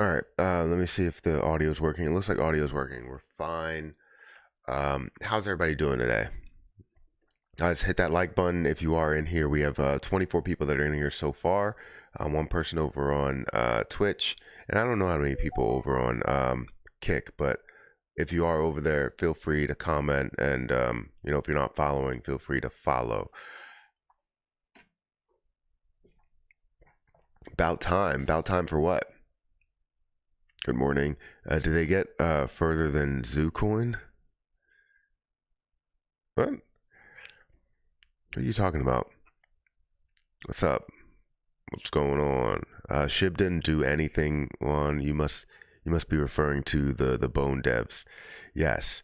All right, let me see if the audio is working. It looks like audio is working. We're fine. How's everybody doing today? Guys, hit that like button if you are in here. We have 24 people that are in here so far. One person over on Twitch, and I don't know how many people over on Kick, but if you are over there, feel free to comment, and if you're not following, feel free to follow. About time for what? Good morning. Did they get further than ZooCoin? What are you talking about? What's up? What's going on? SHIB didn't do anything on. You must be referring to the bone devs. Yes.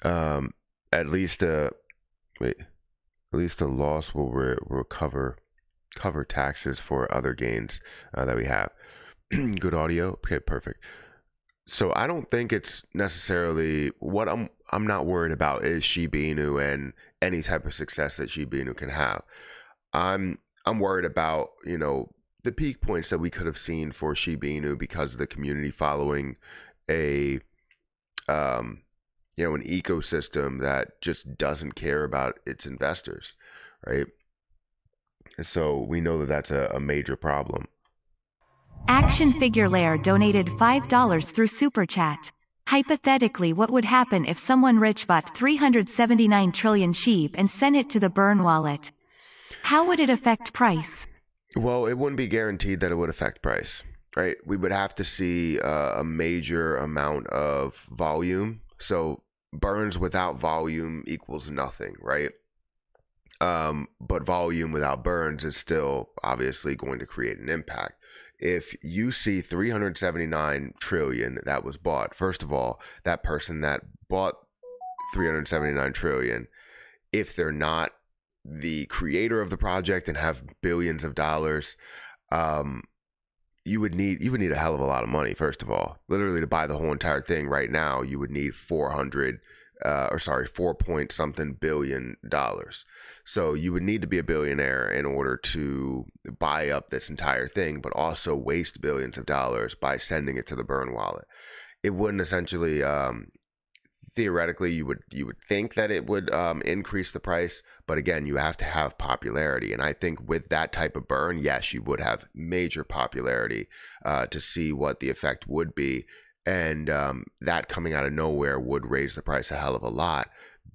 At least a loss will recover taxes for other gains that we have. Good audio. Okay, perfect. So I don't think it's necessarily what I'm not worried about is SHIB Inu and any type of success that SHIB Inu can have. I'm worried about, the peak points that we could have seen for SHIB Inu because of the community following an ecosystem that just doesn't care about its investors, right? So we know that that's a major problem. Action Figure Lair donated $5 through Super Chat. Hypothetically, what would happen if someone rich bought 379 trillion SHIB and sent it to the burn wallet? How would it affect price? Well, it wouldn't be guaranteed that it would affect price, right? We would have to see a major amount of volume. So burns without volume equals nothing, right? But volume without burns is still obviously going to create an impact. If you see 379 trillion that was bought, first of all, that person that bought 379 trillion, if they're not the creator of the project and have billions of dollars, you would need a hell of a lot of money. First of all, literally to buy the whole entire thing right now, you would need 400 or sorry, 4 point something billion dollars. So you would need to be a billionaire in order to buy up this entire thing, but also waste billions of dollars by sending it to the burn wallet. It wouldn't essentially, theoretically, you would think that it would increase the price, but again, you have to have popularity. And I think with that type of burn, yes, you would have major popularity to see what the effect would be. And that coming out of nowhere would raise the price a hell of a lot,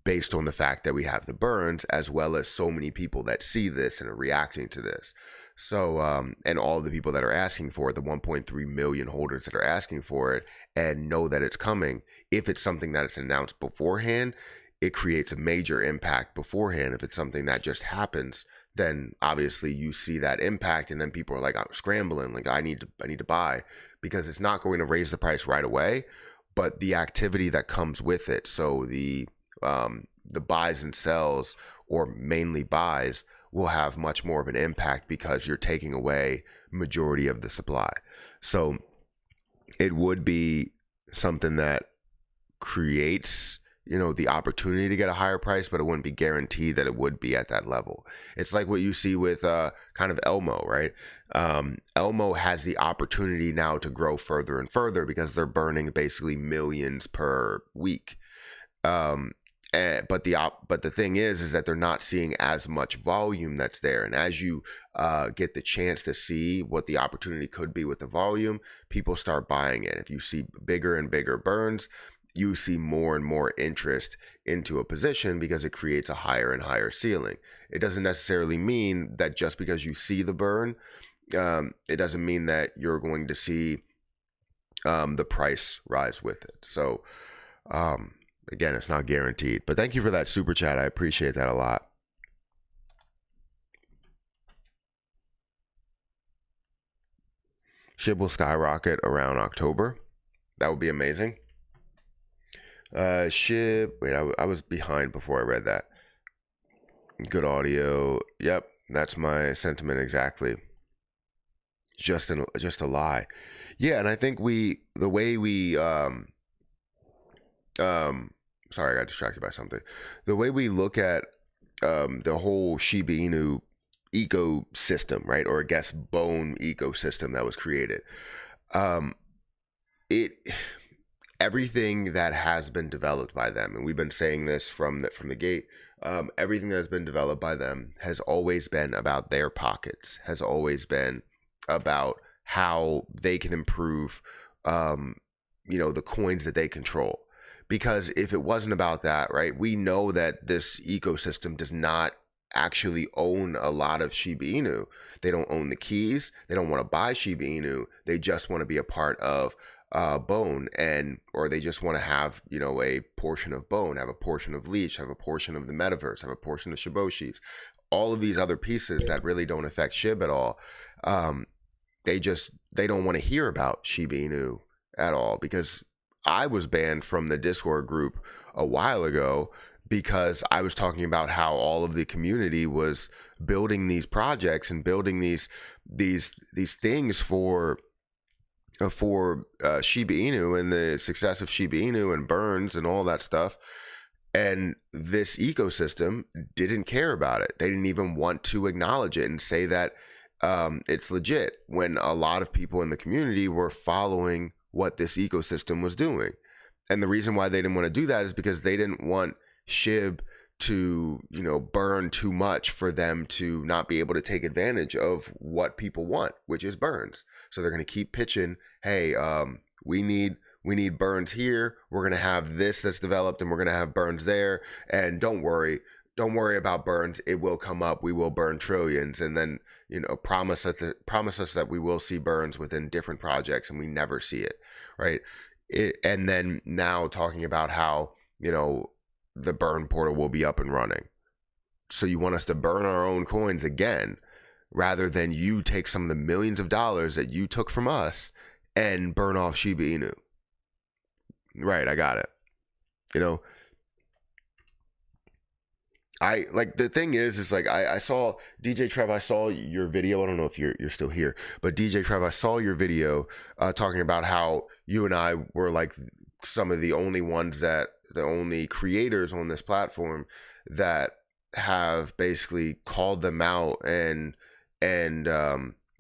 based on the fact that we have the burns, as well as so many people that see this and are reacting to this. So, and all the people that are asking for it, the 1.3 million holders that are asking for it and know that it's coming. If it's something that is announced beforehand, it creates a major impact beforehand. If it's something that just happens, then obviously you see that impact, and then people are like, I'm scrambling, like I need to buy, because it's not going to raise the price right away, but the activity that comes with it. So the buys and sells, or mainly buys, will have much more of an impact because you're taking away majority of the supply. So it would be something that creates, the opportunity to get a higher price, but it wouldn't be guaranteed that it would be at that level. It's like what you see with kind of Elmo, right? Elmo has the opportunity now to grow further and further because they're burning basically millions per week. But the thing is that they're not seeing as much volume that's there. And as you get the chance to see what the opportunity could be with the volume, people start buying it. If you see bigger and bigger burns, you see more and more interest into a position because it creates a higher and higher ceiling. It doesn't necessarily mean that just because you see the burn, it doesn't mean that you're going to see the price rise with it. So, again, it's not guaranteed. But thank you for that super chat. I appreciate that a lot. SHIB will skyrocket around October. That would be amazing. SHIB, wait, I was behind before I read that. Good audio. Yep, that's my sentiment exactly. Just a lie. Yeah, and I think the way we sorry, I got distracted by something. The way we look at the whole Shiba Inu ecosystem, right, or I guess bone ecosystem that was created, everything that has been developed by them, and we've been saying this from the gate, everything that has been developed by them has always been about their pockets, has always been about how they can improve, the coins that they control. Because if it wasn't about that, right, we know that this ecosystem does not actually own a lot of Shiba Inu. They don't own the keys. They don't want to buy Shiba Inu. They just want to be a part of Bone, or they just want to have, a portion of Bone, have a portion of Leech, have a portion of the metaverse, have a portion of Shiboshis. All of these other pieces that really don't affect SHIB at all. They don't want to hear about Shiba Inu at all, because I was banned from the Discord group a while ago because I was talking about how all of the community was building these projects and building these things for Shiba Inu and the success of Shiba Inu and burns and all that stuff. And this ecosystem didn't care about it. They didn't even want to acknowledge it and say that it's legit, when a lot of people in the community were following what this ecosystem was doing. And the reason why they didn't want to do that is because they didn't want SHIB to, burn too much for them to not be able to take advantage of what people want, which is burns. So they're going to keep pitching, hey, we need burns here. We're going to have this that's developed, and we're going to have burns there. And don't worry about burns. It will come up. We will burn trillions. And then, promise us that we will see burns within different projects, and we never see it, right? And then now talking about how, the burn portal will be up and running. So you want us to burn our own coins again, rather than you take some of the millions of dollars that you took from us and burn off Shiba Inu. Right, I got it. The thing is like, I saw DJ Trev, I saw your video. I don't know if you're still here, but DJ Trev, I saw your video talking about how you and I were like some of the only ones that the only creators on this platform that have basically called them out and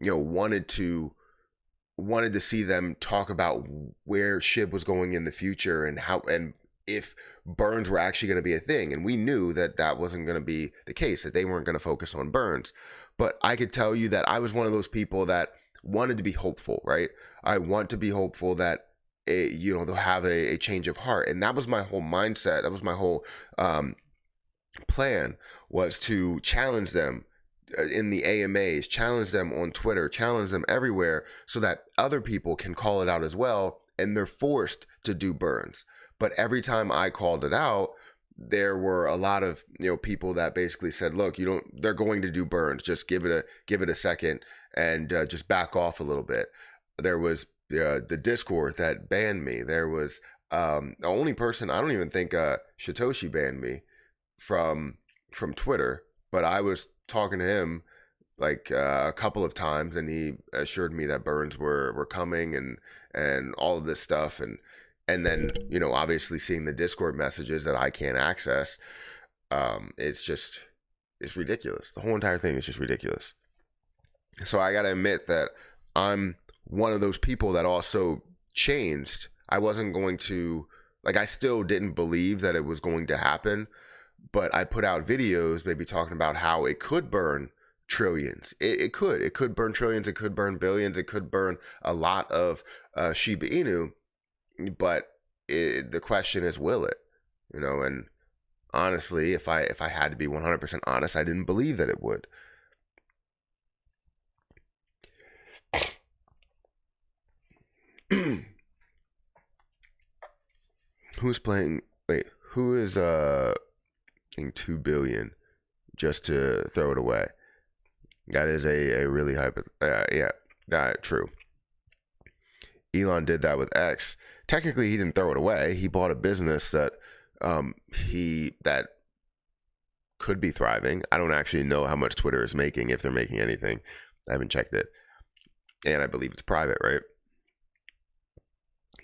wanted to see them talk about where SHIB was going in the future and how and if burns were actually going to be a thing. And we knew that that wasn't going to be the case, that they weren't going to focus on burns. But I could tell you that I was one of those people that wanted to be hopeful, right? I want to be hopeful that they'll have a change of heart. And that was my whole mindset. That was my whole plan, was to challenge them in the AMAs, challenge them on Twitter, challenge them everywhere so that other people can call it out as well, and they're forced to do burns. But every time I called it out, there were a lot of people that basically said, look, they're going to do burns, just give it a second and just back off a little bit. There was the Discord that banned me. There was the only person, I don't even think Satoshi banned me from Twitter, but I was talking to him like a couple of times, and he assured me that burns were coming and all of this stuff, and then obviously seeing the Discord messages that I can't access, it's ridiculous. The whole entire thing is just ridiculous. So I gotta admit that I'm one of those people that also changed. I wasn't going to, I still didn't believe that it was going to happen, but I put out videos maybe talking about how it could burn trillions. It could burn trillions. It could burn billions. It could burn a lot of Shiba Inu. But the question is, will it? And honestly, if I had to be 100% honest, I didn't believe that it would. Who's playing? Wait, who is 2 billion just to throw it away? That is a really true. Elon did that with X. Technically, he didn't throw it away. He bought a business that that could be thriving. I don't actually know how much Twitter is making, if they're making anything. I haven't checked it, and I believe it's private, right?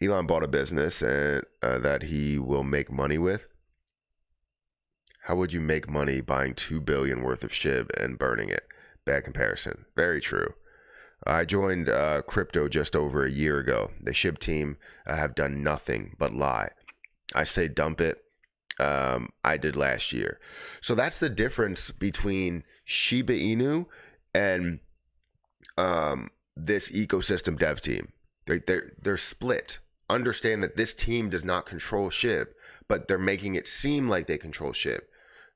Elon bought a business and that he will make money with. How would you make money buying 2 billion worth of SHIB and burning it? Bad comparison. Very true. I joined crypto just over a year ago. The SHIB team have done nothing but lie. I say dump it. I did last year. So that's the difference between Shiba Inu and this ecosystem dev team. They're split. Understand that this team does not control SHIB, but they're making it seem like they control SHIB.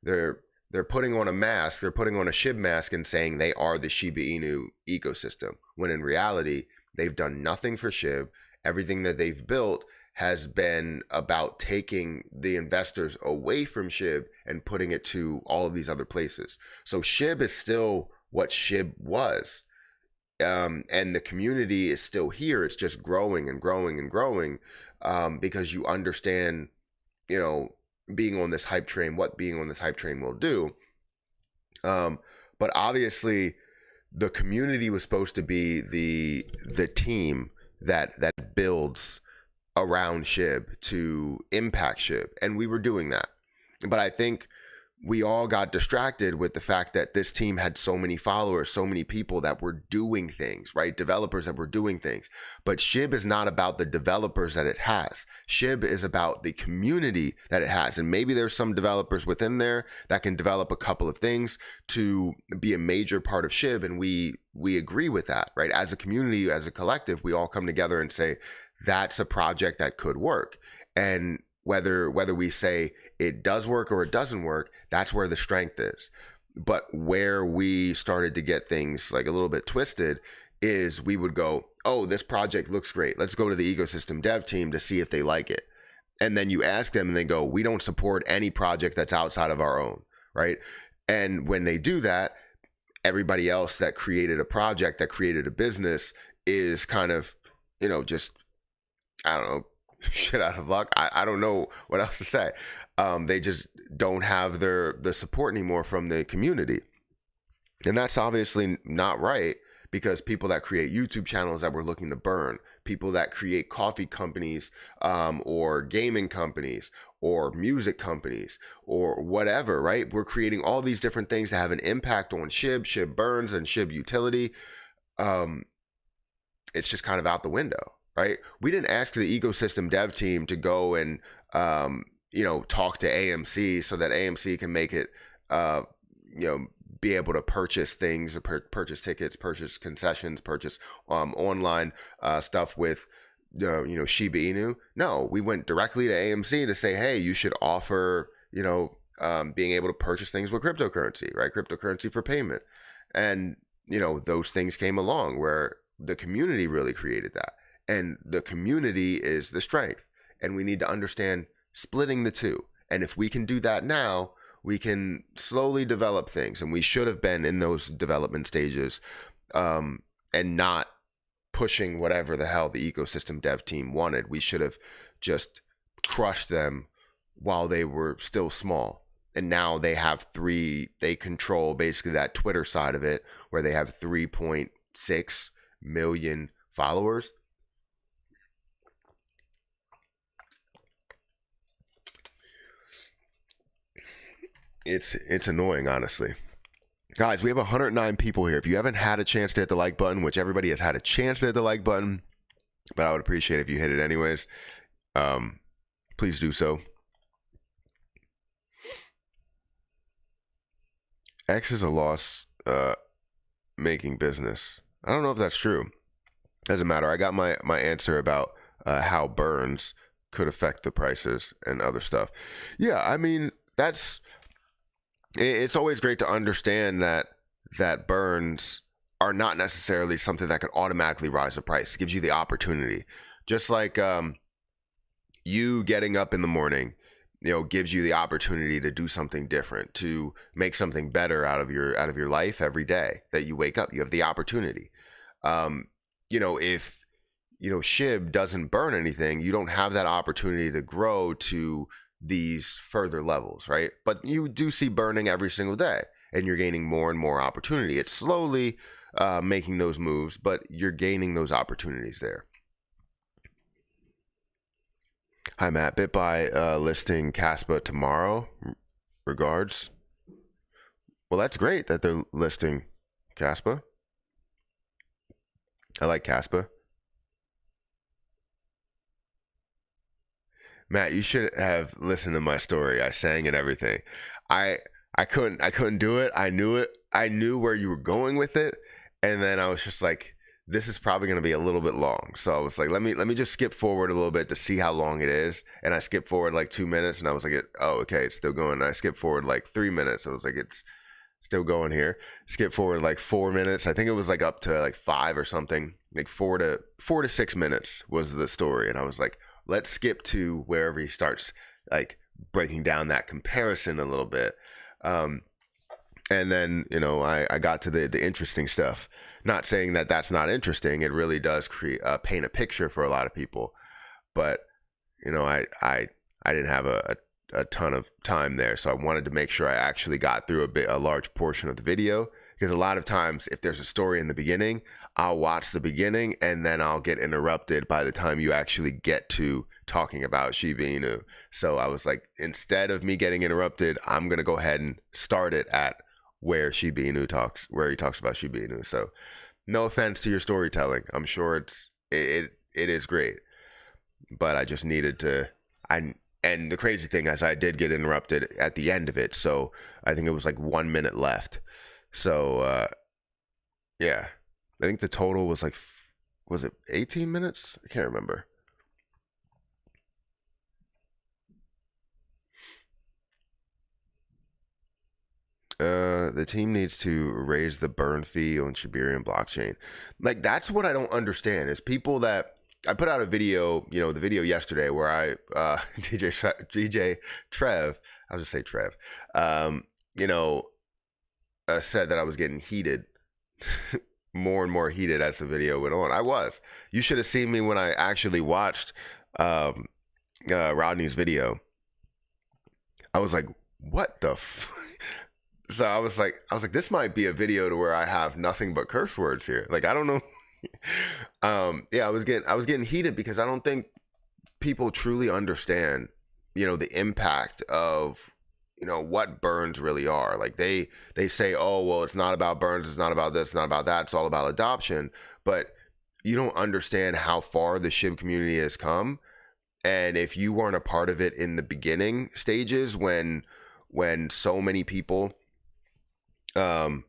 They're putting on a mask, they're putting on a SHIB mask and saying they are the Shiba Inu ecosystem, when in reality, they've done nothing for SHIB. Everything that they've built has been about taking the investors away from SHIB and putting it to all of these other places. So SHIB is still what SHIB was. And the community is still here. It's just growing and growing and growing because you understand, being on this hype train, what being on this hype train will do. But obviously, the community was supposed to be the team that builds around SHIB to impact SHIB, and we were doing that. But I think we all got distracted with the fact that this team had so many followers, so many people that were doing things, right? Developers that were doing things. But SHIB is not about the developers that it has. SHIB is about the community that it has. And maybe there's some developers within there that can develop a couple of things to be a major part of SHIB. And we agree with that, right? As a community, as a collective, we all come together and say, that's a project that could work. And whether we say it does work or it doesn't work, that's where the strength is. But where we started to get things like a little bit twisted is we would go, oh, this project looks great. Let's go to the ecosystem dev team to see if they like it. And then you ask them and they go, we don't support any project that's outside of our own, right? And when they do that, everybody else that created a project, that created a business is kind of, just, I don't know, shit out of luck. I don't know what else to say. They just don't have the support anymore from the community. And that's obviously not right, because people that create YouTube channels that were looking to burn, people that create coffee companies, or gaming companies, or music companies, or whatever, right? We're creating all these different things that have an impact on SHIB burns, and SHIB utility. It's just kind of out the window, right? We didn't ask the ecosystem dev team to go and talk to AMC so that AMC can make it be able to purchase things, purchase tickets, purchase concessions, purchase online stuff with Shiba Inu. No, we went directly to AMC to say, hey, you should offer being able to purchase things with cryptocurrency, right? Cryptocurrency for payment. And those things came along where the community really created that, and the community is the strength, and we need to understand splitting the two. And if we can do that now, we can slowly develop things, and we should have been in those development stages, and not pushing whatever the hell the ecosystem dev team wanted. We should have just crushed them while they were still small. And now they control basically that Twitter side of it, where they have 3.6 million followers. It's annoying, honestly. Guys, we have 109 people here. If you haven't had a chance to hit the like button, which everybody has had a chance to hit the like button, but I would appreciate if you hit it anyways, please do so. X is a loss making business. I don't know if that's true. Doesn't matter. I got my answer about how burns could affect the prices and other stuff. Yeah, I mean, it's always great to understand that burns are not necessarily something that can automatically rise the price. It gives you the opportunity. Just like you getting up in the morning, gives you the opportunity to do something different, to make something better out of your life every day that you wake up. You have the opportunity. If SHIB doesn't burn anything, you don't have that opportunity to grow to these further levels, right? But you do see burning every single day, and you're gaining more and more opportunity. It's slowly making those moves, but you're gaining those opportunities there. Hi, Matt. BitBuy listing Caspa tomorrow. Regards. Well, that's great that they're listing Caspa. I like Caspa. Matt, you should have listened to my story. I sang and everything. I couldn't do it. I knew it. I knew where you were going with it, and then I was just like, this is probably going to be a little bit long. So I was like, let me just skip forward a little bit to see how long it is. And I skipped forward like 2 minutes, and I was like, oh, okay, it's still going. And I skipped forward like 3 minutes. I was like, it's still going here. Skip forward like 4 minutes. I think it was like up to like 5 or something. Like 4 to 6 minutes was the story. And I was like, let's skip to wherever he starts like breaking down that comparison a little bit. And then, I got to the interesting stuff. Not saying that that's not interesting. It really does paint a picture for a lot of people. But, I didn't have a ton of time there. So I wanted to make sure I actually got through a large portion of the video. Because a lot of times, if there's a story in the beginning, I'll watch the beginning and then I'll get interrupted by the time you actually get to talking about Shiba Inu. So I was like, instead of me getting interrupted, I'm going to go ahead and start it at where Shiba Inu where he talks about Shiba Inu. So no offense to your storytelling. I'm sure it is great. But I just needed to, and the crazy thing is I did get interrupted at the end of it. So I think it was like 1 minute left. So, yeah, I think the total was like, was it 18 minutes? I can't remember. The team needs to raise the burn fee on Shibarium blockchain. Like, that's what I don't understand is people that I put out a video, the video yesterday where I, DJ Trev, I'll just say Trev, said that I was getting heated, more and more heated as the video went on. I was. You should have seen me when I actually watched Rodney's video. I was like, what the So I was like, this might be a video to where I have nothing but curse words here. Like, I don't know. Yeah, I was getting heated because I don't think people truly understand, the impact of, what burns really are. Like they say, oh, well, it's not about burns, it's not about this, it's not about that, it's all about adoption. But you don't understand how far the SHIB community has come. And if you weren't a part of it in the beginning stages, when um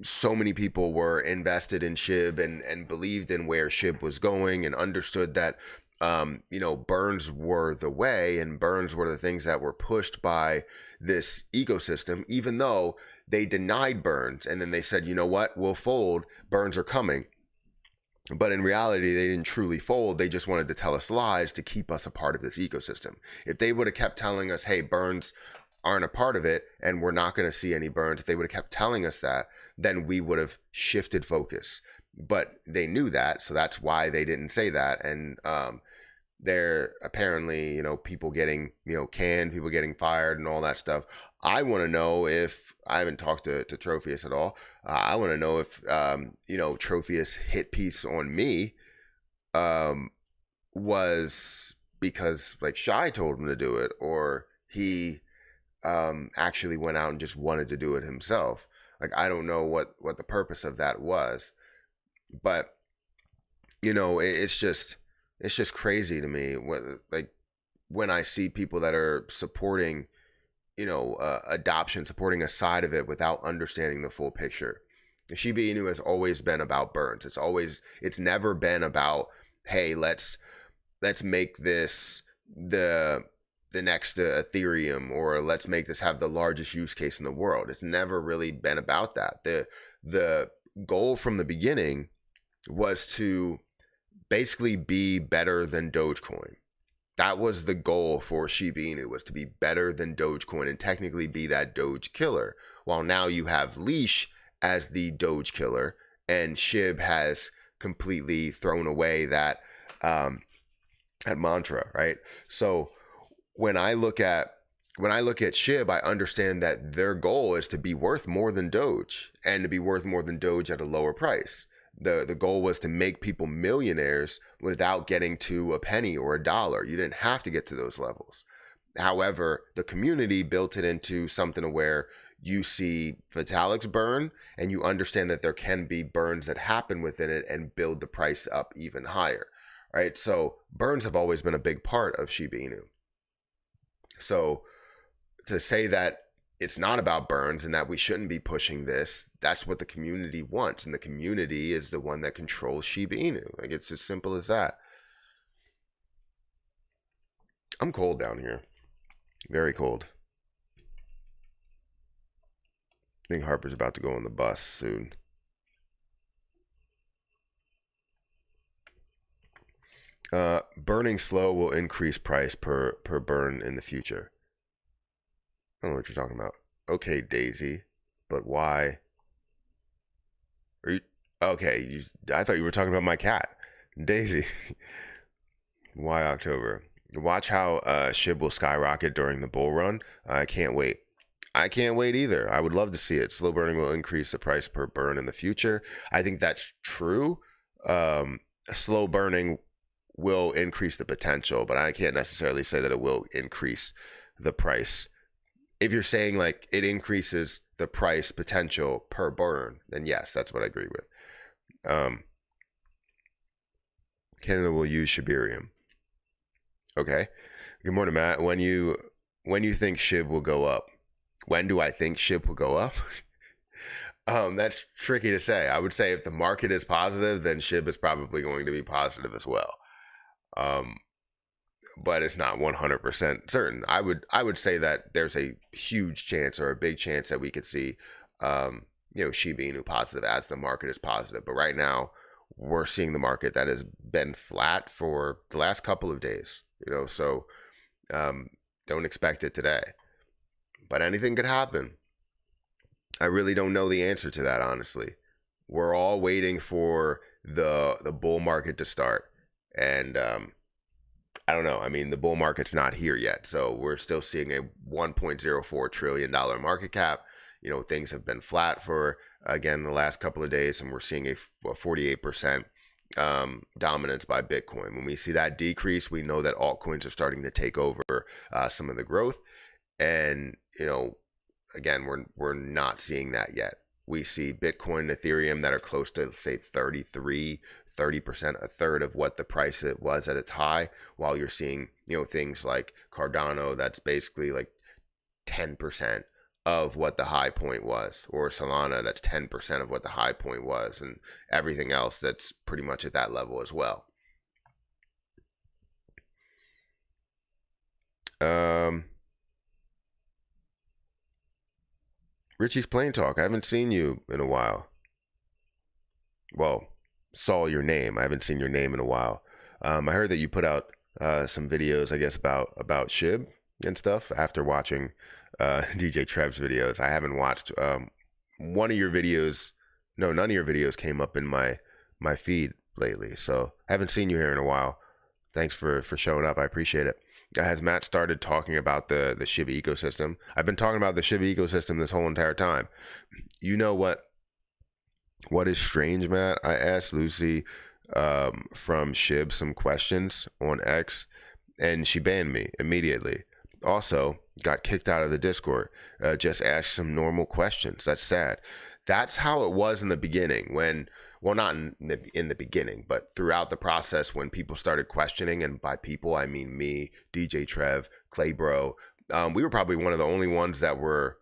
so many people were invested in SHIB and believed in where SHIB was going and understood that, burns were the way, and burns were the things that were pushed by this ecosystem, even though they denied burns. And then they said, you know what, we'll fold, burns are coming. But in reality, they didn't truly fold. They just wanted to tell us lies to keep us a part of this ecosystem. If they would have kept telling us, hey, burns aren't a part of it and we're not going to see any burns, if they would have kept telling us that, then we would have shifted focus. But they knew that, so that's why they didn't say that. And there apparently, people getting, canned, people getting fired and all that stuff. I want to know if I haven't talked to Trophius at all. I want to know if, Trophius hit piece on me was because like Shy told him to do it, or he actually went out and just wanted to do it himself. Like, I don't know what the purpose of that was, but it's just crazy to me. Like when I see people that are supporting, adoption, supporting a side of it without understanding the full picture. Shiba Inu has always been about burns. It's never been about, hey, let's make this the next Ethereum, or let's make this have the largest use case in the world. It's never really been about that. The goal from the beginning was to basically be better than Dogecoin. That was the goal for Shiba Inu, was to be better than Dogecoin and technically be that Doge killer. While now you have Leash as the Doge killer, and SHIB has completely thrown away that mantra, right? So when I look at SHIB, I understand that their goal is to be worth more than Doge, and to be worth more than Doge at a lower price. The goal was to make people millionaires without getting to a penny or a dollar. You didn't have to get to those levels. However, the community built it into something where you see Vitaliks burn, and you understand that there can be burns that happen within it and build the price up even higher, right? So burns have always been a big part of Shiba Inu. So to say that it's not about burns and that we shouldn't be pushing this, that's what the community wants. And the community is the one that controls Shiba Inu. Like, it's as simple as that. I'm cold down here. Very cold. I think Harper's about to go on the bus soon. Burning slow will increase price per burn in the future. I don't know what you're talking about. Okay, Daisy, but why? Are you okay? I thought you were talking about my cat, Daisy. Why October? Watch how SHIB will skyrocket during the bull run. I can't wait. I can't wait either. I would love to see it. Slow burning will increase the price per burn in the future. I think that's true. Slow burning will increase the potential, but I can't necessarily say that it will increase the price. If you're saying like it increases the price potential per burn, then yes, that's what I agree with. Canada will use Shibarium. Okay. Good morning, Matt. When you think SHIB will go up? When do I think SHIB will go up? That's tricky to say. I would say if the market is positive, then SHIB is probably going to be positive as well. But it's not 100% certain. I would say that there's a huge chance, or a big chance, that we could see, Shiba Inu positive as the market is positive. But right now, we're seeing the market that has been flat for the last couple of days. So don't expect it today. But anything could happen. I really don't know the answer to that, honestly. We're all waiting for the bull market to start, and I don't know. I mean, the bull market's not here yet, so we're still seeing a $1.04 trillion market cap. Things have been flat for, again, the last couple of days, and we're seeing a 48% dominance by Bitcoin. When we see that decrease, we know that altcoins are starting to take over some of the growth. And, again, we're not seeing that yet. We see Bitcoin and Ethereum that are close to, say, 30%, a third of what the price it was at its high, while you're seeing, things like Cardano that's basically like 10% of what the high point was, or Solana that's 10% of what the high point was, and everything else that's pretty much at that level as well. Richie's Plain Talk, I haven't seen you in a while. Well, saw your name. I haven't seen your name in a while. I heard that you put out some videos, I guess, about SHIB and stuff after watching DJ Trev's videos. I haven't watched one of your videos. No, none of your videos came up in my feed lately. So I haven't seen you here in a while. Thanks for showing up. I appreciate it. Has Matt started talking about the SHIB ecosystem? I've been talking about the SHIB ecosystem this whole entire time. You know what is strange, Matt? I asked Lucy from SHIB some questions on X, and she banned me immediately. Also, got kicked out of the Discord. Just asked some normal questions. That's sad. That's how it was in the beginning when, well, not in the beginning, but throughout the process when people started questioning, and by people, I mean me, DJ Trev, Clay Bro. We were probably one of the only ones that were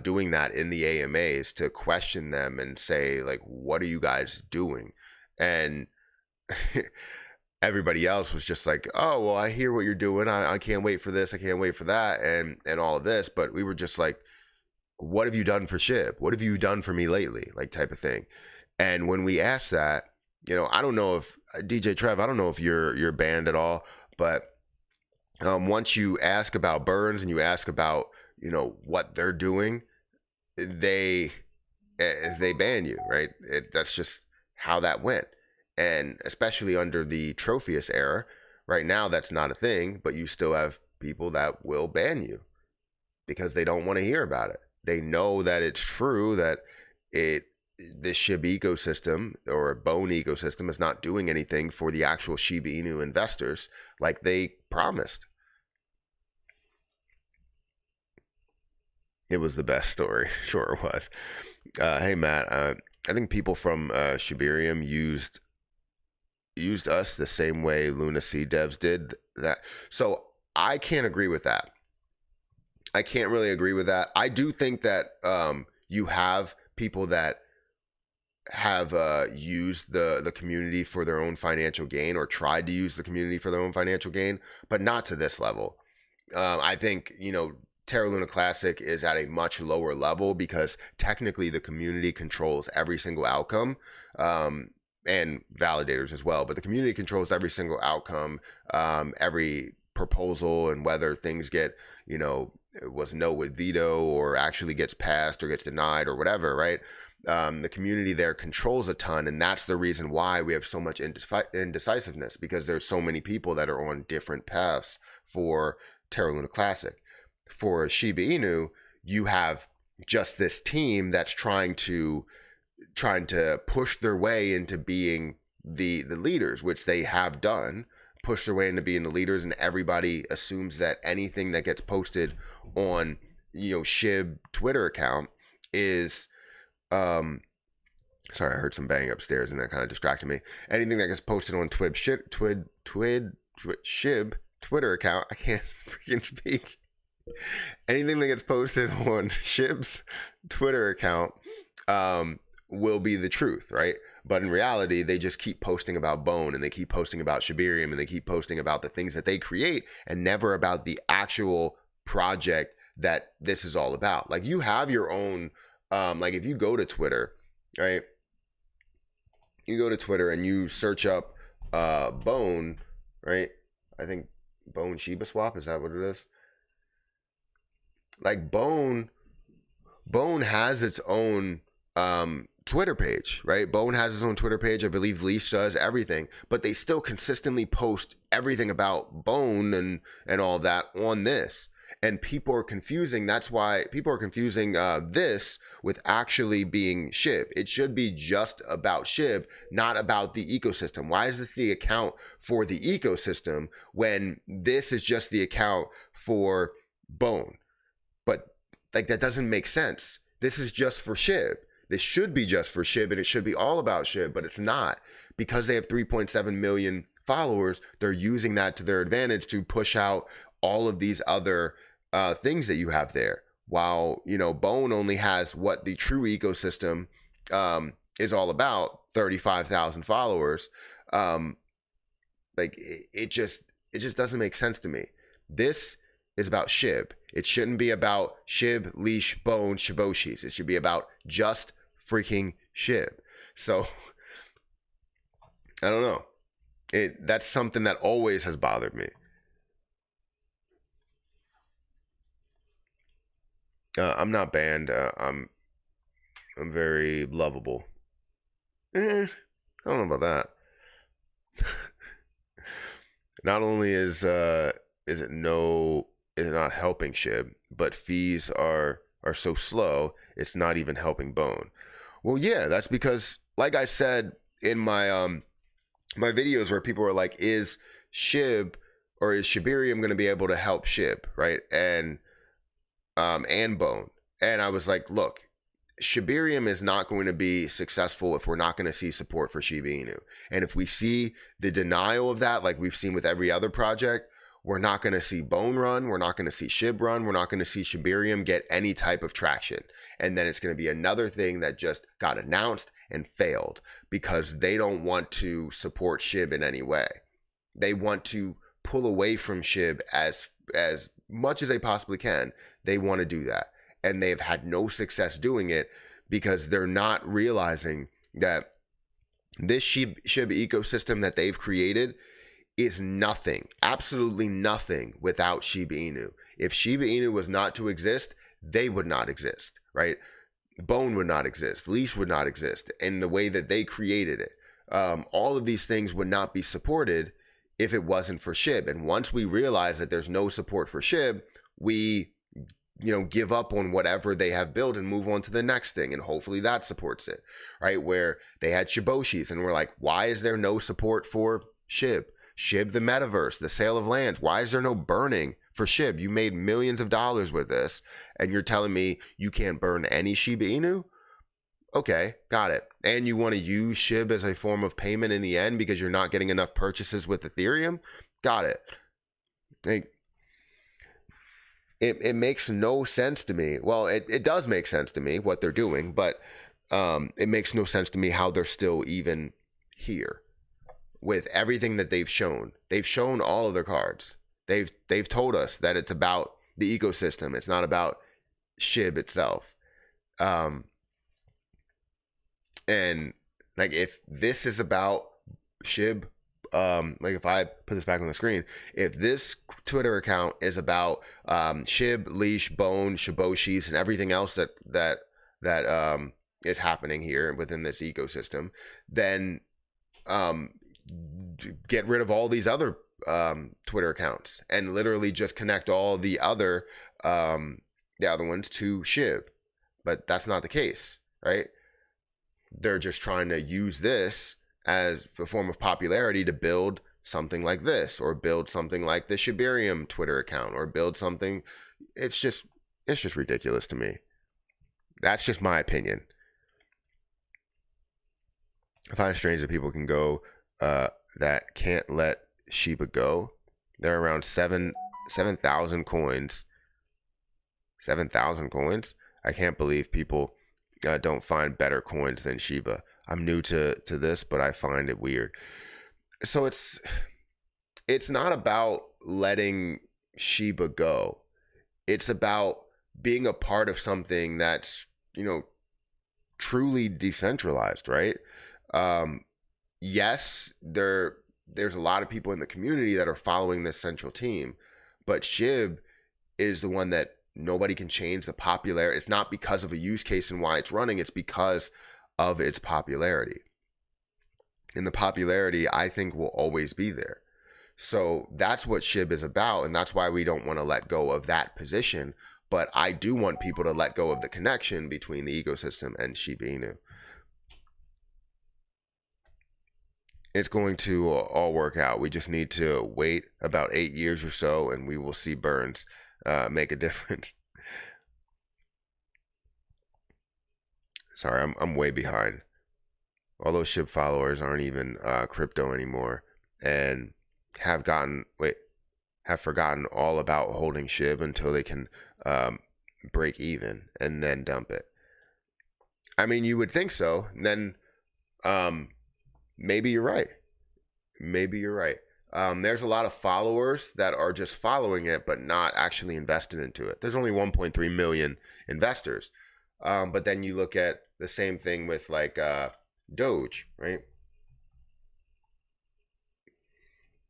doing that in the AMAs, to question them and say, like, what are you guys doing? And everybody else was just like, oh, well, I hear what you're doing. I can't wait for this. I can't wait for that. And all of this. But we were just like, what have you done for SHIB? What have you done for me lately? Like, type of thing. And when we asked that, I don't know if DJ Trev, I don't know if you're banned at all, but once you ask about Burns and you ask about, what they're doing, they ban you, right? That's just how that went. And especially under the Trophius era, right now, that's not a thing, but you still have people that will ban you because they don't want to hear about it. They know that it's true that this SHIB ecosystem or Bone ecosystem is not doing anything for the actual Shiba Inu investors like they promised. It was the best story. Sure it was. Hey, Matt, I think people from Shibarium used us the same way Luna C devs did that. So I can't agree with that. I can't really agree with that. I do think that you have people that have used the community for their own financial gain, or tried to use the community for their own financial gain, but not to this level. I think, Terra Luna Classic is at a much lower level because technically the community controls every single outcome, and validators as well. But the community controls every single outcome, every proposal, and whether things get, was no with veto or actually gets passed or gets denied or whatever, right? The community there controls a ton, and that's the reason why we have so much indecisiveness, because there's so many people that are on different paths for Terra Luna Classic. For Shiba Inu, you have just this team that's trying to push their way into being the leaders, which they have done, push their way into being the leaders, and everybody assumes that anything that gets posted on, SHIB Twitter account is sorry, I heard some banging upstairs and that kind of distracted me. Anything that gets posted on SHIB Twitter account, I can't freaking speak. Anything that gets posted on SHIB's Twitter account will be the truth, right? But in reality, they just keep posting about Bone, and they keep posting about Shibarium, and they keep posting about the things that they create, and never about the actual project that this is all about. Like, you have your own, like, if you go to Twitter, right? You go to Twitter and you search up Bone, right? I think Bone Shiba Swap, is that what it is? Like, Bone has its own Twitter page, right? Bone has his own Twitter page. I believe Leash does, everything, but they still consistently post everything about Bone and all that on this. And people are confusing. That's why people are confusing this with actually being SHIB. It should be just about SHIB, not about the ecosystem. Why is this the account for the ecosystem when this is just the account for Bone? But like, that doesn't make sense. This is just for SHIB. This should be just for SHIB, and it should be all about SHIB, but it's not. Because they have 3.7 million followers, they're using that to their advantage to push out all of these other things that you have there, while Bone only has what the true ecosystem is all about, 35,000 followers. Like, it just doesn't make sense to me. This is about SHIB. It shouldn't be about SHIB, leash, Bone, Shiboshis. It should be about just freaking SHIB. So I don't know. That's something that always has bothered me. I'm not banned. I'm very lovable. I don't know about that. Not only is it not helping SHIB, but fees are so slow, it's not even helping Bone. Well, yeah, that's because, like I said in my my videos where people were like, is SHIB or is Shibarium going to be able to help SHIB, right? And Bone. And I was like, look, Shibarium is not going to be successful if we're not going to see support for Shiba Inu. And if we see the denial of that, like we've seen with every other project, we're not going to see Bone run. We're not going to see SHIB run. We're not going to see Shibarium get any type of traction. And then it's going to be another thing that just got announced and failed because they don't want to support SHIB in any way. They want to pull away from SHIB as much as they possibly can. They want to do that. And they've had no success doing it because they're not realizing that this SHIB ecosystem that they've created is nothing, absolutely nothing without Shiba Inu. If Shiba Inu was not to exist, they would not exist, right? Bone would not exist. Leash would not exist in the way that they created it. All of these things would not be supported if it wasn't for SHIB. And once we realize that there's no support for SHIB, we give up on whatever they have built and move on to the next thing. And hopefully that supports it, right? Where they had Shiboshis and we're like, why is there no support for SHIB? SHIB the metaverse, the sale of lands. Why is there no burning for SHIB? You made millions of dollars with this and you're telling me you can't burn any Shiba Inu? Okay, got it. And you want to use SHIB as a form of payment in the end because you're not getting enough purchases with Ethereum? Got it. Like, it makes no sense to me. Well, it does make sense to me what they're doing, but it makes no sense to me how they're still even here with everything that they've shown. They've shown all of their cards. They've told us that it's about the ecosystem. It's not about SHIB itself. And like, if this is about SHIB, like if I put this back on the screen, if this Twitter account is about SHIB, leash, Bone, Shiboshis, and everything else that is happening here within this ecosystem, then get rid of all these other Twitter accounts and literally just connect all the other ones to SHIB. But that's not the case, right? They're just trying to use this as a form of popularity to build something like this, or build something like the Shibarium Twitter account, or build something. It's just ridiculous to me. That's just my opinion. I find it strange that people can go that can't let Shiba go. They're around 7,000 coins. 7,000 coins? I can't believe people don't find better coins than Shiba. I'm new to this, but I find it weird. So it's not about letting Shiba go. It's about being a part of something that's, truly decentralized, right? Yes, there's a lot of people in the community that are following this central team, but SHIB is the one that nobody can change the popularity. It's not because of a use case and why it's running. It's because of its popularity. And the popularity, I think, will always be there. So that's what SHIB is about, and that's why we don't want to let go of that position. But I do want people to let go of the connection between the ecosystem and Shiba Inu. It's going to all work out. We just need to wait about 8 years or so, and we will see burns make a difference. Sorry, I'm way behind. All those SHIB followers aren't even crypto anymore, and have forgotten all about holding SHIB until they can break even and then dump it. I mean, you would think so. And then maybe you're right. There's a lot of followers that are just following it, but not actually invested into it. There's only 1.3 million investors. But then you look at the same thing with like Doge, right?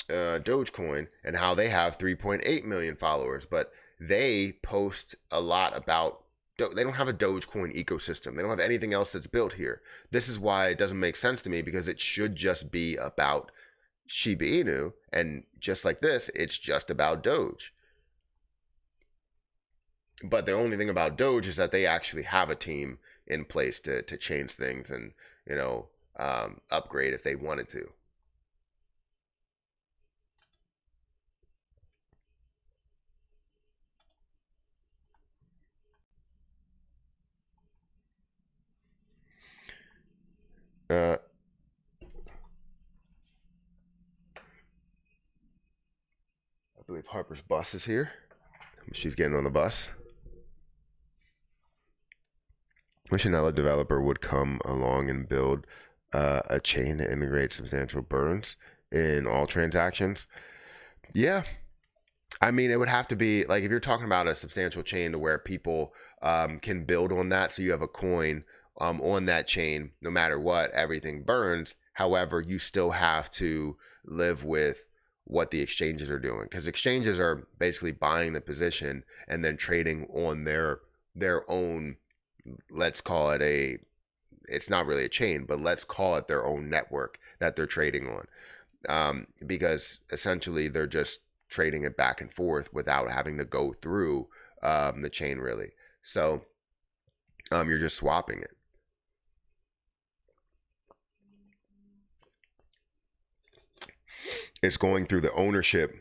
Dogecoin, and how they have 3.8 million followers, but they post a lot about, they don't have a Dogecoin ecosystem. They don't have anything else that's built here. This is why it doesn't make sense to me, because it should just be about Shiba Inu, and just like this, it's just about Doge. But the only thing about Doge is that they actually have a team in place to change things and, you know, upgrade if they wanted to. I believe Harper's bus is here. She's getting on the bus. Wish another developer would come along and build a chain to integrate substantial burns in all transactions. Yeah. I mean, it would have to be like, if you're talking about a substantial chain to where people can build on that, so you have a coin on that chain, no matter what, everything burns. However, you still have to live with what the exchanges are doing, because exchanges are basically buying the position and then trading on their own, let's call it it's not really a chain, but let's call it their own network that they're trading on, because essentially they're just trading it back and forth without having to go through the chain, really. So you're just swapping it. It's going through the ownership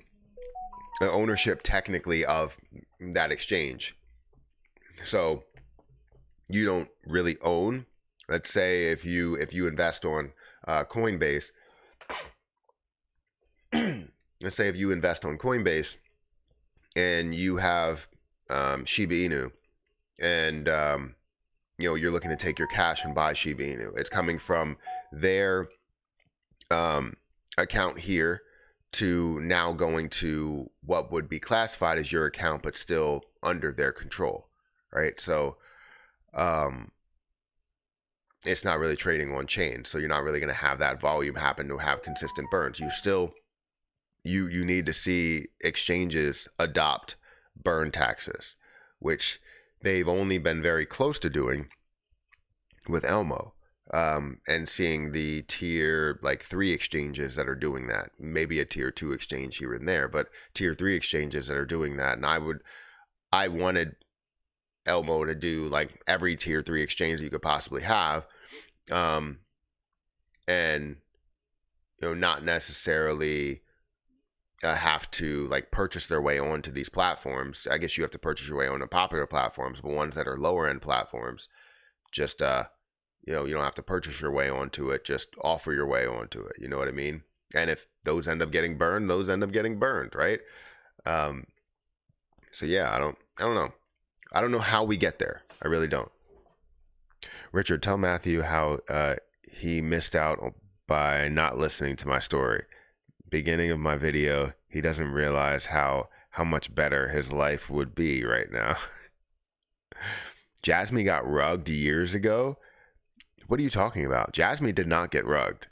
technically of that exchange. So you don't really own. Let's say if you invest on Coinbase, let's say if you invest on Coinbase and you have Shiba Inu, and you know, you're looking to take your cash and buy Shiba Inu. It's coming from their account here to now going to what would be classified as your account, but still under their control, right? So it's not really trading on chain, so you're not really going to have that volume happen to have consistent burns. You still you need to see exchanges adopt burn taxes, which they've only been very close to doing with Elmo. And seeing the tier 3 exchanges that are doing that, maybe a tier 2 exchange here and there, but tier 3 exchanges that are doing that. And I wanted Elmo to do like every tier 3 exchange you could possibly have, and you know, not necessarily have to like purchase their way onto these platforms. I guess you have to purchase your way onto popular platforms, but ones that are lower end platforms, just you know, you don't have to purchase your way onto it, just offer your way onto it. You know what I mean? And if those end up getting burned, those end up getting burned, right? So yeah, I don't know. I don't know how we get there. I really don't. Richard, tell Matthew how he missed out by not listening to my story. Beginning of my video, he doesn't realize how much better his life would be right now. Jasmine got rugged years ago. What are you talking about? Jasmine did not get rugged.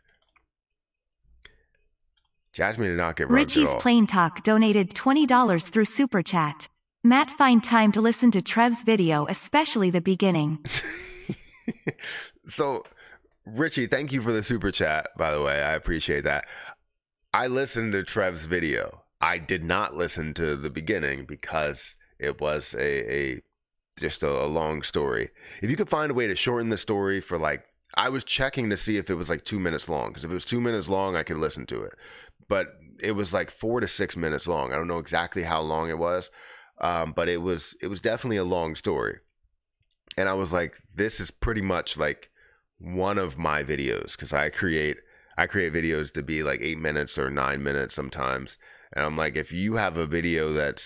Jasmine did not get rugged Richie's at all. Plain Talk donated $20 through Super Chat. Matt, find time to listen to Trev's video, especially the beginning. So, Richie, thank you for the Super Chat, by the way. I appreciate that. I listened to Trev's video. I did not listen to the beginning because it was just a long story. If you could find a way to shorten the story for like, I was checking to see if it was like 2 minutes long, because if it was 2 minutes long, I could listen to it. But it was like 4 to 6 minutes long. I don't know exactly how long it was, but it was definitely a long story. And I was like, this is pretty much like one of my videos, because I create videos to be like 8 minutes or 9 minutes sometimes. And I'm like, if you have a video that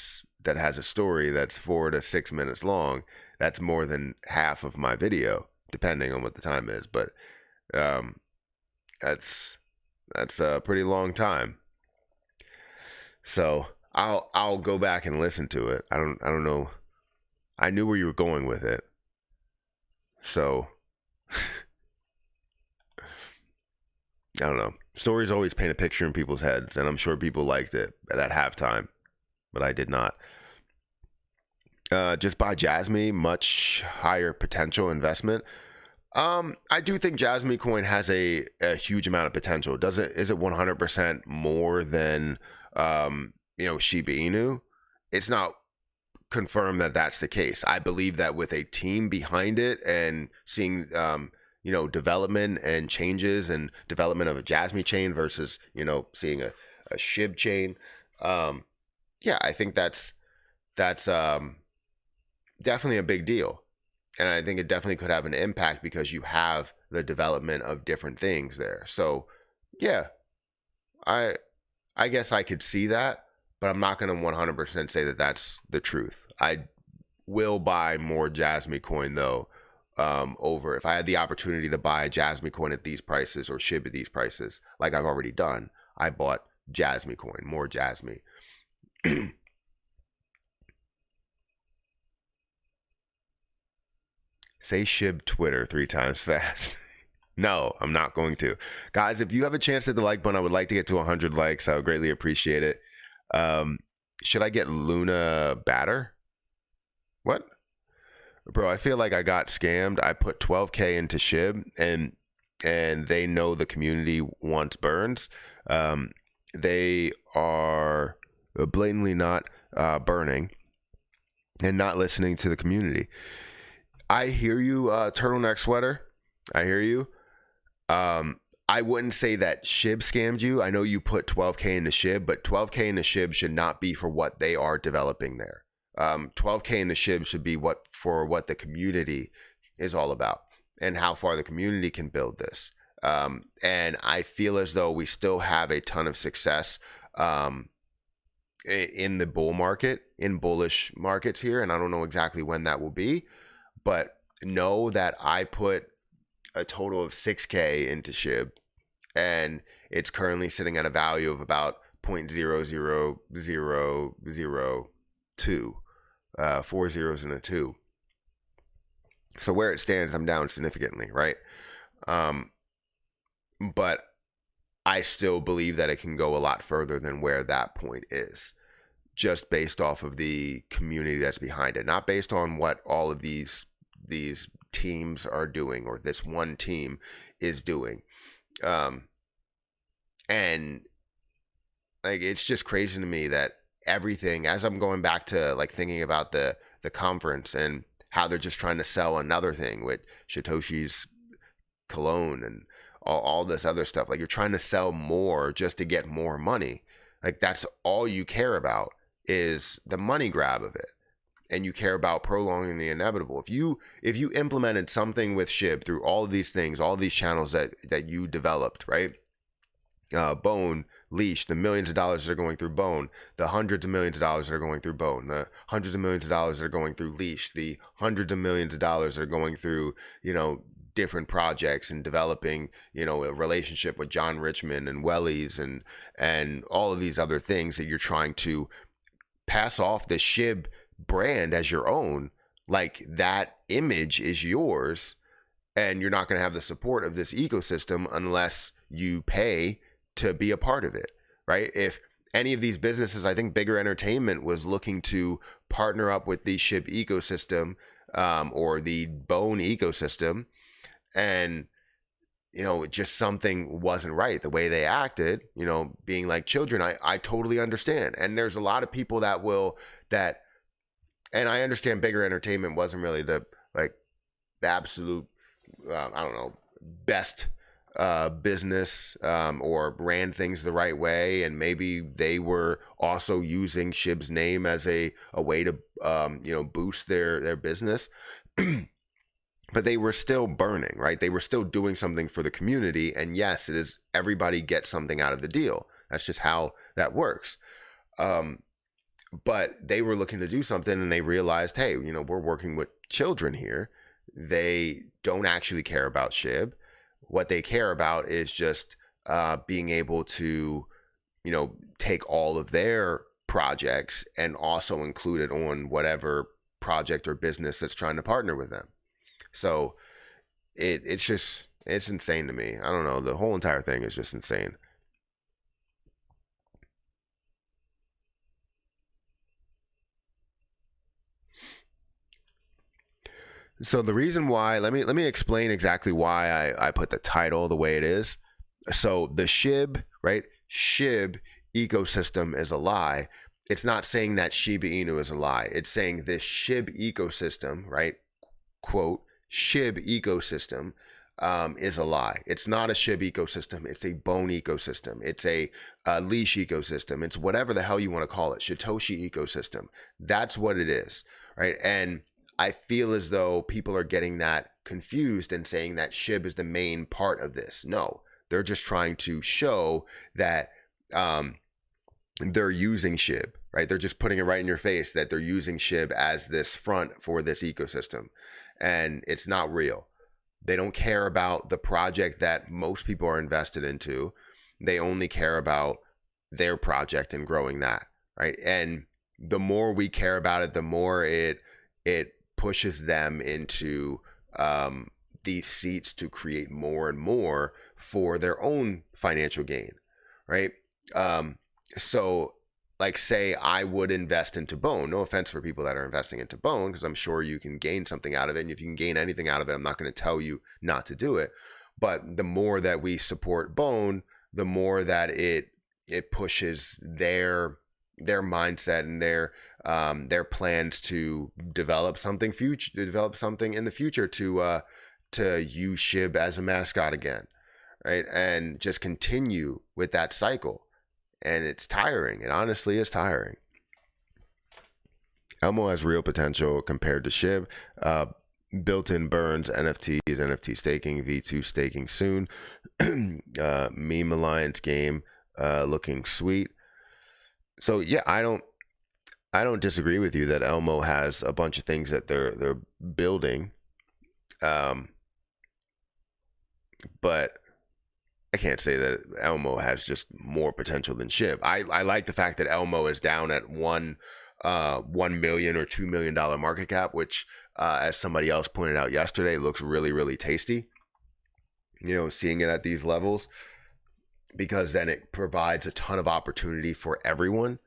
has a story that's 4 to 6 minutes long, that's more than half of my video, depending on what the time is. But that's a pretty long time. So I'll go back and listen to it. I don't know. I knew where you were going with it. So I don't know. Stories always paint a picture in people's heads, and I'm sure people liked it at halftime, but I did not. Just buy Jasmy, much higher potential investment. I do think Jasmy coin has a huge amount of potential. Is it 100% more than Shiba Inu? It's not confirmed that that's the case. I believe that with a team behind it and seeing development and changes and development of a Jasmy chain versus seeing a SHIB chain, I think that's definitely a big deal. And I think it definitely could have an impact because you have the development of different things there. So yeah, I guess I could see that, but I'm not going to 100% say that that's the truth. I will buy more Jasmy coin though, over if I had the opportunity to buy a Jasmy coin at these prices or SHIB at these prices, like I've already done. I bought Jasmy coin, more Jasmy. Say SHIB Twitter 3 times fast. No, I'm not going to. Guys, if you have a chance to hit the like button, I would like to get to 100 likes. I would greatly appreciate it. Should I get Luna Batter? What? Bro, I feel like I got scammed. I put 12K into SHIB, and they know the community wants burns. They are blatantly not burning and not listening to the community. I hear you, turtleneck sweater. I hear you. I wouldn't say that SHIB scammed you. I know you put 12K into SHIB, but 12K into SHIB should not be for what they are developing there. 12K into SHIB should be for what the community is all about and how far the community can build this. And I feel as though we still have a ton of success in the bull market, in bullish markets here. And I don't know exactly when that will be, but know that I put a total of 6K into SHIB, and it's currently sitting at a value of about 0.00002, 4 zeros and a 2. So where it stands, I'm down significantly, right? But I still believe that it can go a lot further than where that point is, just based off of the community that's behind it, not based on what all of these teams are doing or this one team is doing. And like, it's just crazy to me that everything, as I'm going back to like thinking about the conference and how they're just trying to sell another thing with Satoshi's cologne and all this other stuff. Like, you're trying to sell more just to get more money. Like, that's all you care about is the money grab of it. And you care about prolonging the inevitable. If you implemented something with SHIB through all of these things, all of these channels that you developed, right? Bone, Leash, the millions of dollars that are going through Bone, the hundreds of millions of dollars that are going through Bone, the hundreds of millions of dollars that are going through Leash, the hundreds of millions of dollars that are going through, different projects and developing, a relationship with John Richmond and Wellies and all of these other things that you're trying to pass off the SHIB brand as your own. Like, that image is yours, and you're not going to have the support of this ecosystem unless you pay to be a part of it, right? If any of these businesses, I think Bigger Entertainment was looking to partner up with the SHIB ecosystem, or the Bone ecosystem, and just something wasn't right. The way they acted, being like children, I totally understand. And there's a lot of people and I understand bigger entertainment wasn't really the absolute, I don't know, best business or ran things the right way, and maybe they were also using SHIB's name as a way to boost their business. But they were still burning, right? They were still doing something for the community, and yes, it is, everybody gets something out of the deal. That's just how that works. But they were looking to do something, and they realized, hey, we're working with children here. They don't actually care about SHIB. What they care about is just being able to, take all of their projects and also include it on whatever project or business that's trying to partner with them. So it's insane to me. I don't know. The whole entire thing is just insane. So the reason why, let me explain exactly why I put the title the way it is. So the SHIB, right? SHIB ecosystem is a lie. It's not saying that Shiba Inu is a lie. It's saying this SHIB ecosystem, right? Quote, SHIB ecosystem is a lie. It's not a SHIB ecosystem. It's a bone ecosystem. It's a leash ecosystem. It's whatever the hell you want to call it. Satoshi ecosystem. That's what it is, right? And I feel as though people are getting that confused and saying that SHIB is the main part of this. No, they're just trying to show that they're using SHIB, right? They're just putting it right in your face that they're using SHIB as this front for this ecosystem. And it's not real. They don't care about the project that most people are invested into. They only care about their project and growing that, right? And the more we care about it, the more it pushes them into these seats to create more and more for their own financial gain, right? So like, say I would invest into Bone. No offense for people that are investing into Bone, because I'm sure you can gain something out of it. And if you can gain anything out of it, I'm not going to tell you not to do it. But the more that we support Bone, the more that it pushes their mindset and their plans to develop something in the future to use SHIB as a mascot again, right? And just continue with that cycle. And it's tiring. It honestly is tiring. Elmo has real potential compared to SHIB. Built-in burns, NFTs, NFT staking, V2 staking soon. Meme Alliance game looking sweet. So yeah, I don't disagree with you that Elmo has a bunch of things that they're building. But I can't say that Elmo has just more potential than SHIB. I like the fact that Elmo is down at $1 million or $2 million market cap, which, as somebody else pointed out yesterday, looks really, really tasty. Seeing it at these levels, because then it provides a ton of opportunity for everyone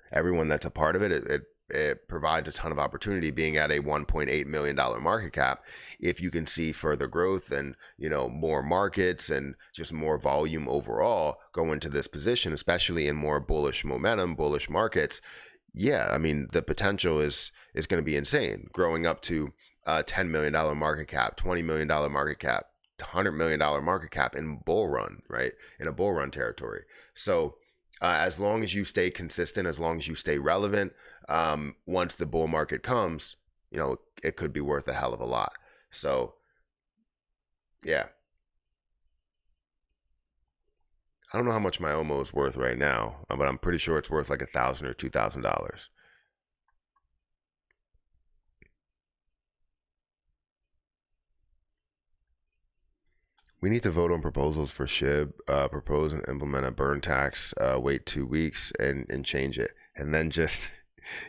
that's a part of it. It provides a ton of opportunity being at a $1.8 million market cap. If you can see further growth and, more markets and just more volume overall go into this position, especially in more bullish momentum, bullish markets. Yeah, I mean, the potential is going to be insane, growing up to a $10 million market cap, $20 million market cap, $100 million market cap in bull run, right? In a bull run territory. So as long as you stay consistent, as long as you stay relevant, once the bull market comes, it could be worth a hell of a lot. So yeah, I don't know how much my Omo is worth right now, but I'm pretty sure it's worth like $1,000 or $2,000. We need to vote on proposals for SHIB, propose and implement a burn tax, wait 2 weeks and change it. And then just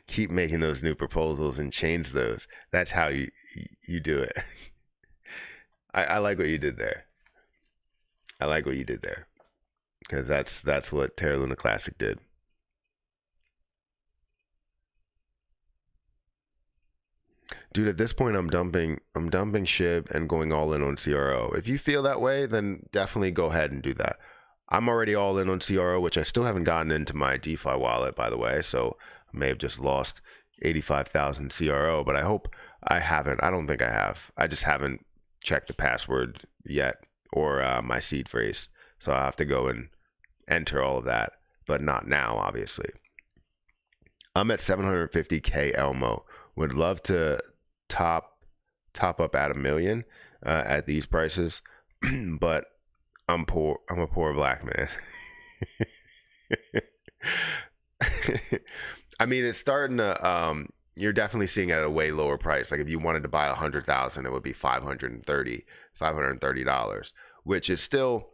keep making those new proposals and change those. That's how you do it. I like what you did there. I like what you did there. Because that's what Terra Luna Classic did. Dude, at this point, I'm dumping SHIB and going all in on CRO. If you feel that way, then definitely go ahead and do that. I'm already all in on CRO, which I still haven't gotten into my DeFi wallet, by the way. So I may have just lost 85,000 CRO, but I hope I haven't. I don't think I have. I just haven't checked the password yet or my seed phrase. So I have to go and enter all of that, but not now, obviously. I'm at 750K Elmo. Would love to top up at $1 million at these prices, but I'm poor. I'm a poor black man. I mean, it's starting to. You're definitely seeing it at a way lower price. Like if you wanted to buy 100,000, it would be $530, which is still,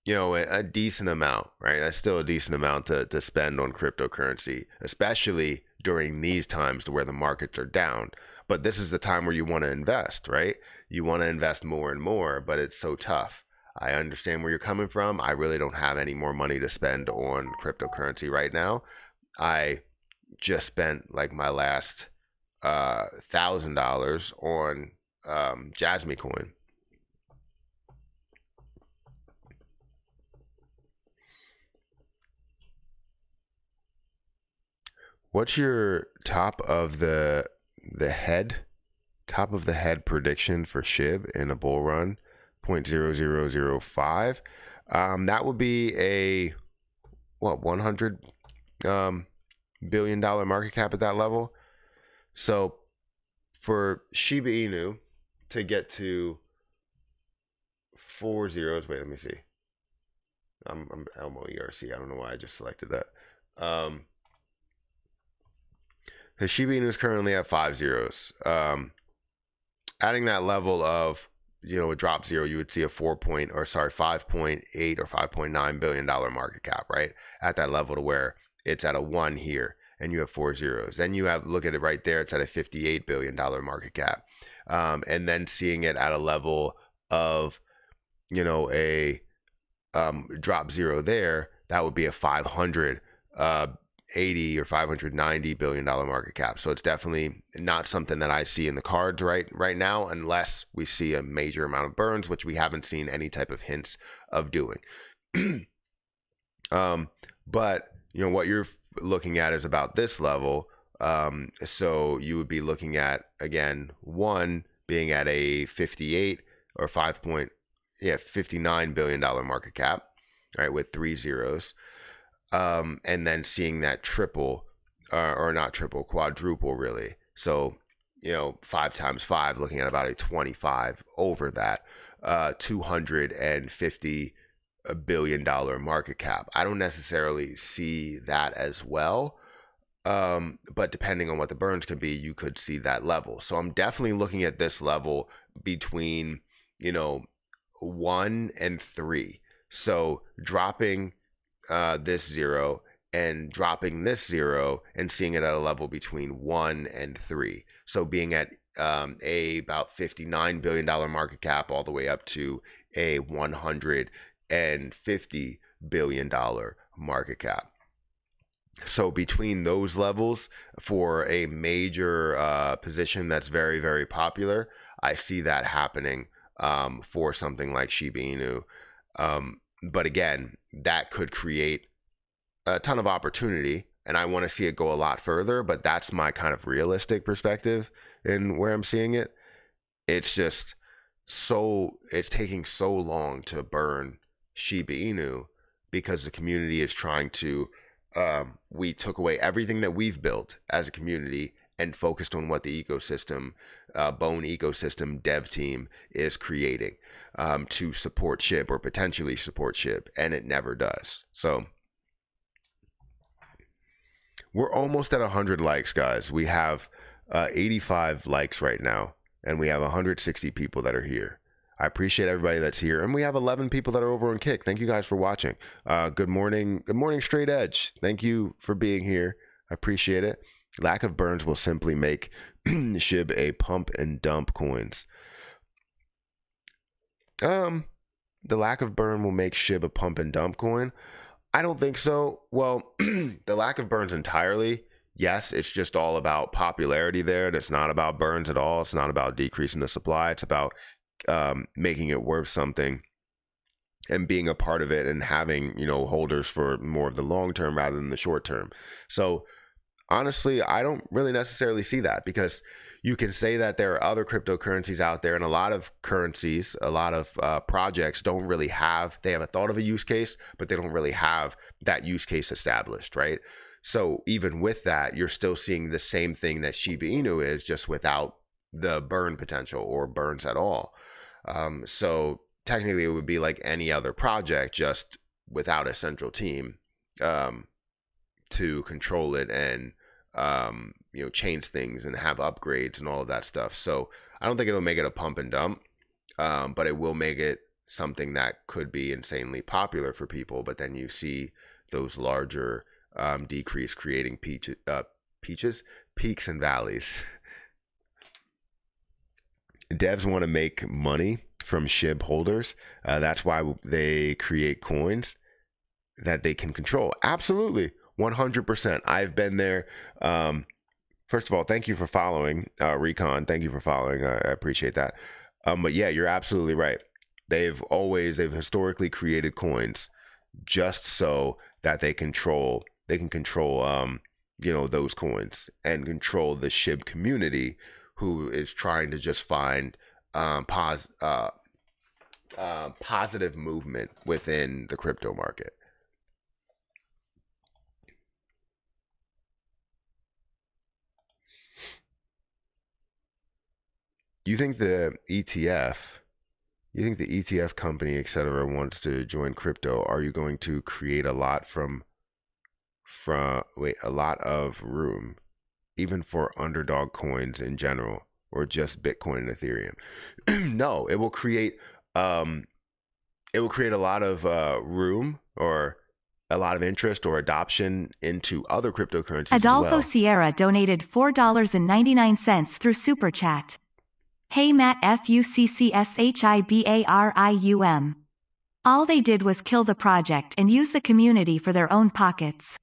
you know, a decent amount, right? That's still a decent amount to spend on cryptocurrency, especially during these times to where the markets are down. But this is the time where you want to invest, right? You want to invest more and more, but it's so tough. I understand where you're coming from. I really don't have any more money to spend on cryptocurrency right now. I just spent like my last $1,000 on Jasmy coin. What's your top of the head prediction for SHIB in a bull run? 0.0005. That would be a $100 billion market cap at that level. So for Shiba Inu to get to 4 zeros, wait, let me see. I'm Elmo ERC. I don't know why I just selected that. The Shiba Inu is currently at 5 zeros. Adding that level of, you know, a drop zero, you would see a 5.8 or $5.9 billion market cap, right? At that level to where it's at a 1 here and you have 4 zeros. Then you have, look at it right there, it's at a $58 billion market cap. And then seeing it at a level of, you know, a drop zero there, that would be a 580 or $590 billion market cap. So it's definitely not something that I see in the cards right now, unless we see a major amount of burns, which we haven't seen any type of hints of doing. But you know what you're looking at is about this level. So you would be looking at, again, one being at a 58 or $59 billion market cap, right, with 3 zeros. And then seeing that triple, or not triple, quadruple really. So, you know, 5 times 5, looking at about a 25 over that, $250 billion market cap. I don't necessarily see that as well. But depending on what the burns can be, you could see that level. So I'm definitely looking at this level between, you know, 1 and 3. So dropping this 0 and dropping this 0 and seeing it at a level between 1 and 3. So being at about $59 billion market cap all the way up to a $150 billion market cap. So between those levels for a major position that's very, very popular, I see that happening for something like Shiba Inu. But again, that could create a ton of opportunity, and I want to see it go a lot further, but that's my kind of realistic perspective in where I'm seeing it. It's just it's taking so long to burn Shiba Inu because the community is trying to, we took away everything that we've built as a community and focused on what the ecosystem, Bone ecosystem dev team is creating to support SHIB or potentially support SHIB, and it never does. So we're almost at 100 likes, guys. We have 85 likes right now, and we have 160 people that are here. I appreciate everybody that's here, and we have 11 people that are over on Kick. Thank you guys for watching. Good morning, Straight Edge. Thank you for being here. I appreciate it. Lack of burns will simply make SHIB a pump and dump coins. The lack of burn will make SHIB a pump and dump coin. I don't think so. Well, the lack of burns entirely, yes, it's just all about popularity there. And it's not about burns at all. It's not about decreasing the supply. It's about making it worth something and being a part of it and having, holders for more of the long term rather than the short term. So honestly, I don't really necessarily see that, because you can say that there are other cryptocurrencies out there, and a lot of currencies, a lot of projects don't really they have a thought of a use case, but they don't really have that use case established, right? So even with that, you're still seeing the same thing that Shiba Inu is, just without the burn potential or burns at all. So technically it would be like any other project, just without a central team to control it and change things and have upgrades and all of that stuff. So I don't think it'll make it a pump and dump, but it will make it something that could be insanely popular for people. But then you see those larger decrease creating peaks and valleys. Devs want to make money from SHIB holders. That's why they create coins that they can control. Absolutely. 100%. I've been there. First of all, thank you for following, Recon. Thank you for following. I appreciate that. But yeah, you're absolutely right. They've historically created coins just so that they can control those coins and control the SHIB community, who is trying to just find positive movement within the crypto market. You think the ETF company, etc., wants to join crypto? Are you going to create a lot a lot of room, even for underdog coins in general, or just Bitcoin and Ethereum? No, it will create a lot of room, or a lot of interest or adoption into other cryptocurrencies Adolfo as well. Sierra donated $4.99 through Super Chat. Hey Matt, FUCCSHIBARIUM. All they did was kill the project and use the community for their own pockets.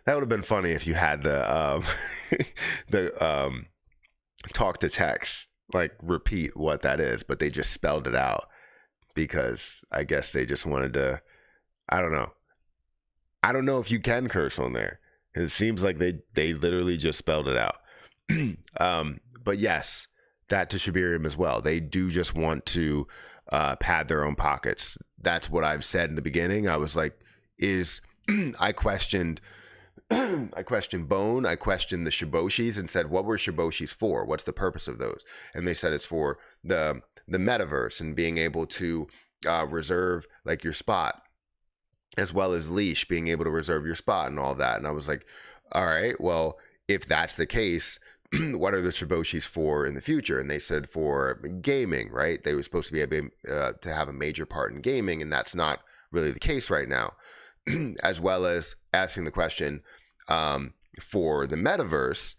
That would have been funny if you had the talk to text, like repeat what that is, but they just spelled it out, because I guess they just wanted to. I don't know if you can curse on there. It seems like they literally just spelled it out. But yes, that to Shibarium as well. They do just want to pad their own pockets. That's what I've said in the beginning. I was like, I questioned Bone. I questioned the Shiboshis and said, what were Shiboshis for? What's the purpose of those? And they said it's for the metaverse and being able to reserve like your spot, as well as Leash being able to reserve your spot and all that. And I was like, all right, well, if that's the case, what are the Shiboshis for in the future? And they said for gaming, right? They were supposed to be able to have a major part in gaming, and that's not really the case right now. As well as asking the question, for the metaverse,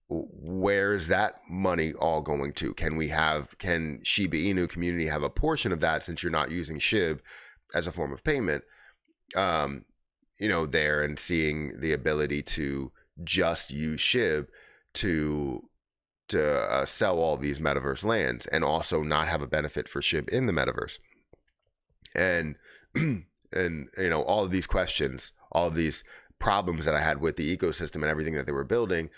where's that money all going to? Can Shiba Inu community have a portion of that, since you're not using SHIB as a form of payment, there, and seeing the ability to just use SHIB to sell all these metaverse lands, and also not have a benefit for SHIB in the metaverse. And all of these questions, all of these problems that I had with the ecosystem and everything that they were building,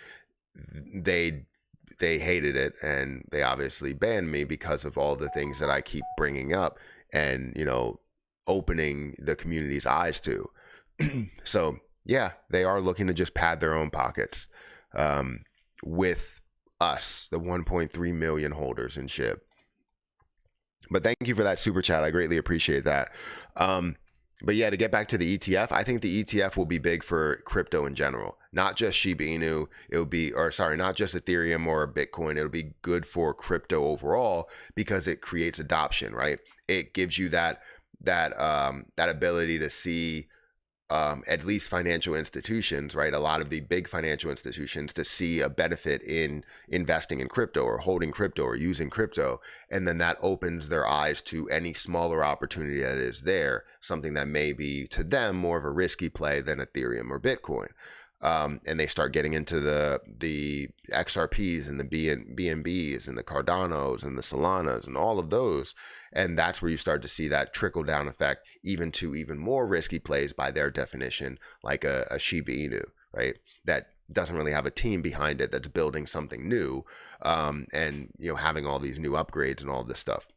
they hated it, and they obviously banned me because of all the things that I keep bringing up and opening the community's eyes to. So yeah, they are looking to just pad their own pockets with us, the 1.3 million holders in SHIB. But thank you for that super chat. I greatly appreciate that. But yeah, to get back to the ETF, I think the ETF will be big for crypto in general, not just Shiba Inu. Not just Ethereum or Bitcoin. It'll be good for crypto overall, because it creates adoption, right? It gives you that ability to see at least financial institutions, right? A lot of the big financial institutions, to see a benefit in investing in crypto or holding crypto or using crypto. And then that opens their eyes to any smaller opportunity that is there, something that may be to them more of a risky play than Ethereum or Bitcoin. and they start getting into the XRPs and the BNBs and the Cardanos and the Solanas and all of those. And that's where you start to see that trickle down effect, even to even more risky plays by their definition, like a Shiba Inu, right? That doesn't really have a team behind it that's building something new, and having all these new upgrades and all this stuff.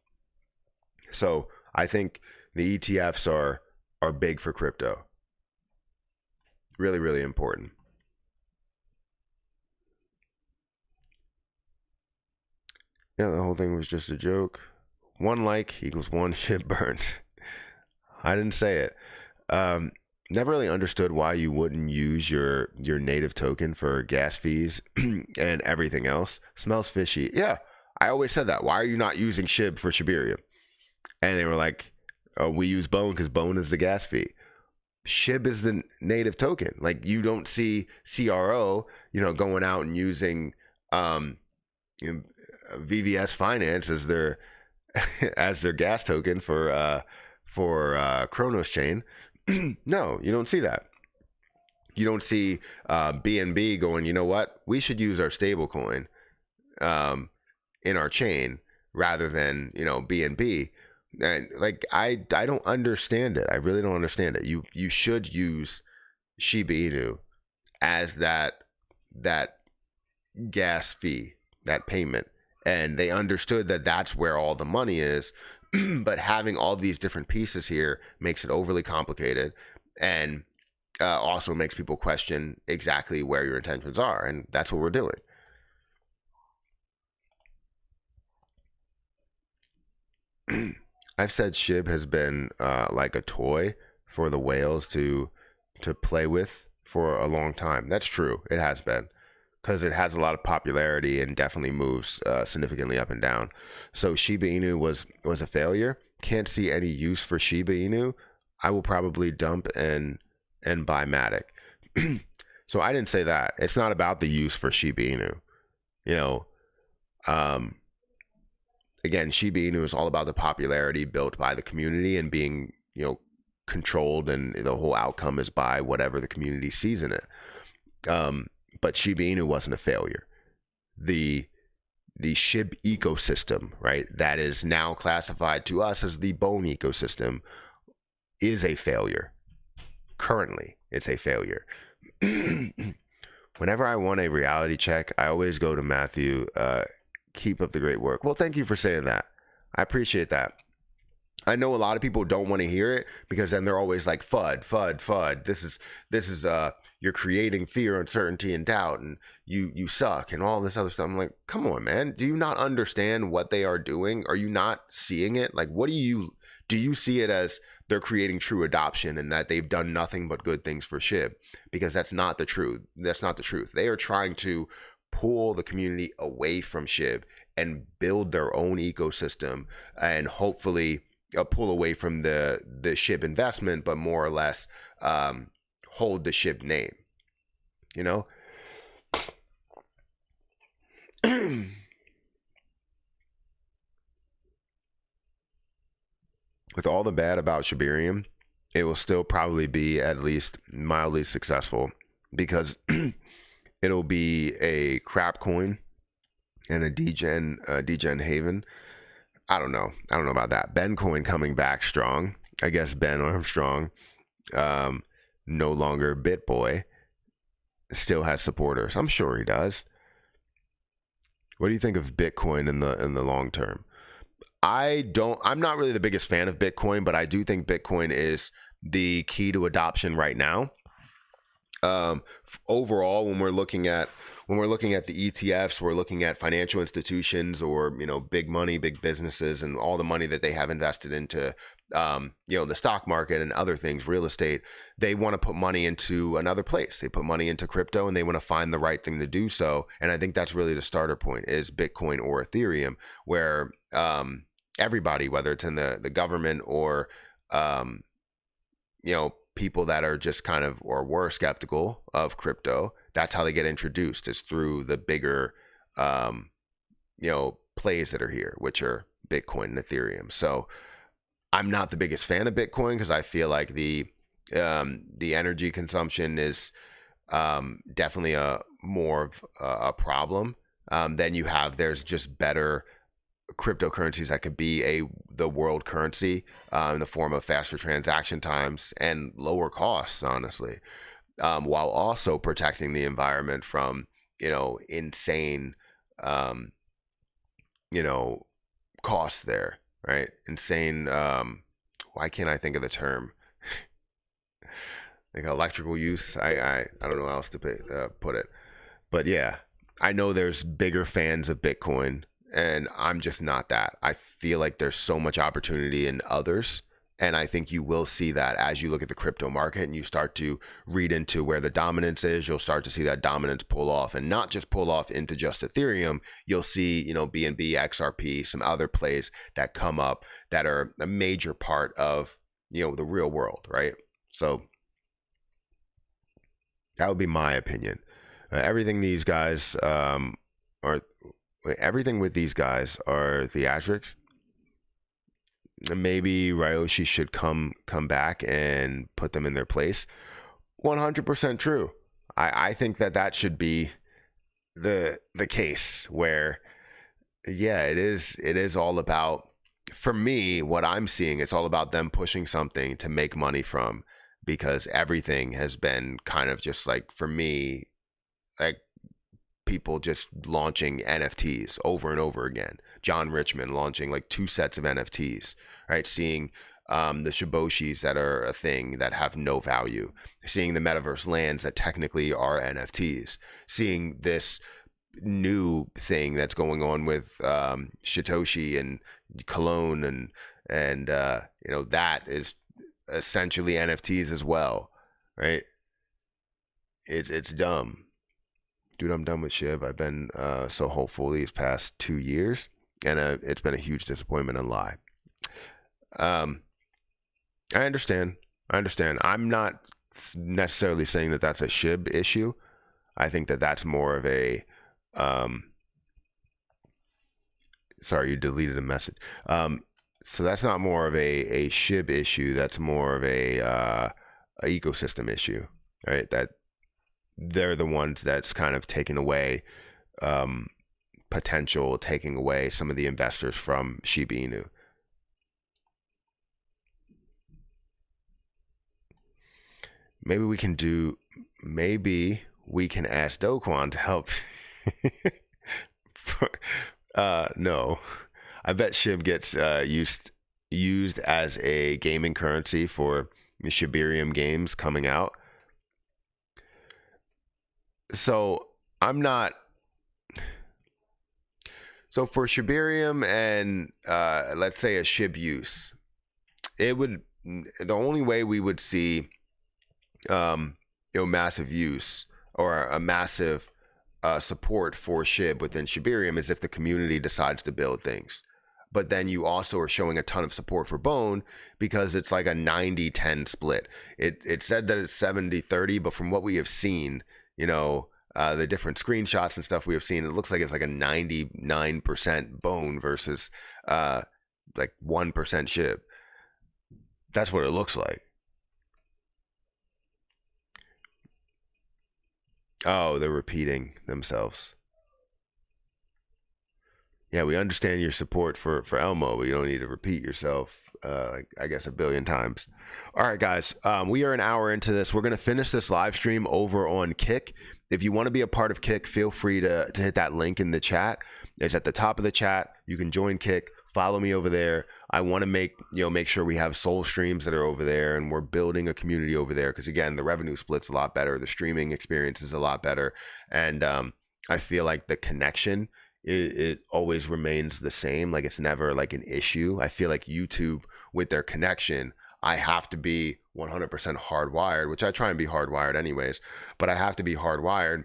So I think the ETFs are big for crypto. Really, really important. Yeah, the whole thing was just a joke. 1 like equals 1 SHIB burned. I didn't say it. Never really understood why you wouldn't use your native token for gas fees and everything else. Smells fishy. Yeah, I always said that. Why are you not using SHIB for Shibarium? And they were like, oh, we use Bone because Bone is the gas fee. SHIB is the native token. Like, you don't see CRO, going out and using VVS Finance as their gas token for Kronos Chain. No, you don't see that. You don't see BNB going, you know what? We should use our stable coin in our chain rather than, BNB. And like, I don't understand it. I really don't understand it. You should use Shiba Inu as that gas fee, that payment. And they understood that that's where all the money is. But having all these different pieces here makes it overly complicated, and also makes people question exactly where your intentions are. And that's what we're doing. I've said SHIB has been like a toy for the whales to play with for a long time. That's true. It has been, because it has a lot of popularity and definitely moves significantly up and down. So Shiba Inu was a failure. Can't see any use for Shiba Inu. I will probably dump and buy Matic. So I didn't say that. It's not about the use for Shiba Inu. Again, Shiba Inu is all about the popularity built by the community and being, controlled, and the whole outcome is by whatever the community sees in it. But Shiba Inu wasn't a failure. The SHIB ecosystem, right, that is now classified to us as the Bone ecosystem, is a failure. Currently, it's a failure. Whenever I want a reality check, I always go to Matthew. Keep up the great work. Well, thank you for saying that. I appreciate that. I know a lot of people don't want to hear it, because then they're always like, FUD. This is you're creating fear, uncertainty, and doubt, and you suck, and all this other stuff. I'm like, come on, man. Do you not understand what they are doing? Are you not seeing it? Like, do you see it as they're creating true adoption and that they've done nothing but good things for SHIB? Because that's not the truth. That's not the truth. They are trying to pull the community away from SHIB and build their own ecosystem, and hopefully pull away from the SHIB investment, but more or less hold the SHIB name, With all the bad about Shibarium, it will still probably be at least mildly successful, because it'll be a crap coin and a degen haven. I don't know about that. Ben coin coming back strong. I guess Ben Armstrong, no longer BitBoy, still has supporters. I'm sure he does. What do you think of Bitcoin in the long term? I'm not really the biggest fan of Bitcoin, but I do think Bitcoin is the key to adoption right now. Overall, when we're looking at the ETFs, we're looking at financial institutions, or big money, big businesses, and all the money that they have invested into the stock market and other things, real estate. They want to put money into another place. They put money into crypto, and they want to find the right thing to do so. And I think that's really the starter point, is Bitcoin or Ethereum, where everybody, whether it's in the government or people that are just kind of, or were skeptical of crypto, that's how they get introduced, is through the bigger plays that are here, which are Bitcoin and Ethereum. So I'm not the biggest fan of Bitcoin, because I feel like the energy consumption is definitely a more of a problem. Then there's just better cryptocurrencies that could be the world currency in the form of faster transaction times and lower costs, honestly, while also protecting the environment from insane you know costs there, right? Insane. Why can't I think of the term? Like electrical use. I don't know how else to put it. But yeah, I know there's bigger fans of Bitcoin, and I'm just not that. I feel like there's so much opportunity in others. And I think you will see that as you look at the crypto market and you start to read into where the dominance is. You'll start to see that dominance pull off, and not just pull off into just Ethereum. You'll see, BNB, XRP, some other plays that come up that are a major part of, the real world, right? So that would be my opinion. Everything these guys are, everything with these guys are theatrics. Maybe Ryoshi should come back and put them in their place. 100% true. I think that should be the case where, yeah, it is all about, for me, what I'm seeing, it's all about them pushing something to make money from, because everything has been kind of just like, for me, like people just launching NFTs over and over again. John Richmond launching like 2 sets of NFTs, right? Seeing the Shiboshis that are a thing that have no value, seeing the metaverse lands that technically are NFTs, seeing this new thing that's going on with Satoshi and Cologne, and that is essentially NFTs as well, right? It's dumb. Dude, I'm done with SHIB. I've been so hopeful these past 2 years, and it's been a huge disappointment and lie. I understand. I'm not necessarily saying that that's a SHIB issue. I think that that's more of a sorry, you deleted a message. So that's not more of a SHIB issue. That's more of a ecosystem issue, right? That they're the ones that's kind of taking away potential, taking away some of the investors from Shiba Inu. Maybe we can ask Doquan to help. No, I bet SHIB gets used as a gaming currency for the Shibarium games coming out. So I'm not. So for Shibarium and let's say a SHIB use, the only way we would see massive use or a massive support for SHIB within Shibarium is if the community decides to build things. But then you also are showing a ton of support for Bone because it's like a 90-10 split. It said that it's 70-30, but from what we have seen, the different screenshots and stuff we have seen, it looks like it's like a 99% Bone versus like 1% SHIB. That's what it looks like. Oh, they're repeating themselves. Yeah, we understand your support for Elmo, but you don't need to repeat yourself, I guess, 1 billion times. All right, guys, we are an hour into this. We're going to finish this live stream over on Kick. If you want to be a part of Kick, feel free to hit that link in the chat. It's at the top of the chat. You can join Kick. Follow me over there. I want to make sure we have soul streams that are over there, and we're building a community over there. Because again, the revenue split's a lot better. The streaming experience is a lot better. And I feel like the connection, it always remains the same. Like it's never like an issue. I feel like YouTube with their connection, I have to be 100% hardwired, which I try and be hardwired anyways, but I have to be hardwired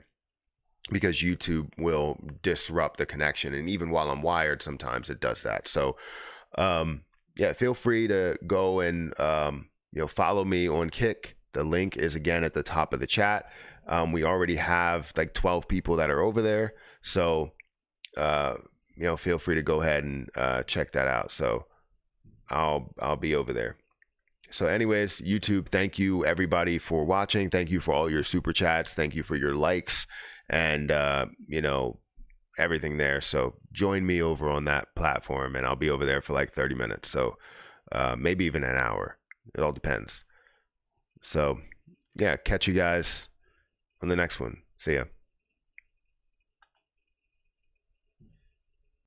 because YouTube will disrupt the connection. And even while I'm wired, sometimes it does that. So, yeah, feel free to go and, follow me on Kick. The link is again at the top of the chat. We already have like 12 people that are over there. So, feel free to go ahead and check that out. So I'll be over there. So anyways, YouTube, thank you everybody for watching. Thank you for all your super chats. Thank you for your likes and, you know, everything there. So join me over on that platform, and I'll be over there for like 30 minutes. So maybe even an hour. It all depends. So yeah, catch you guys on the next one. See ya.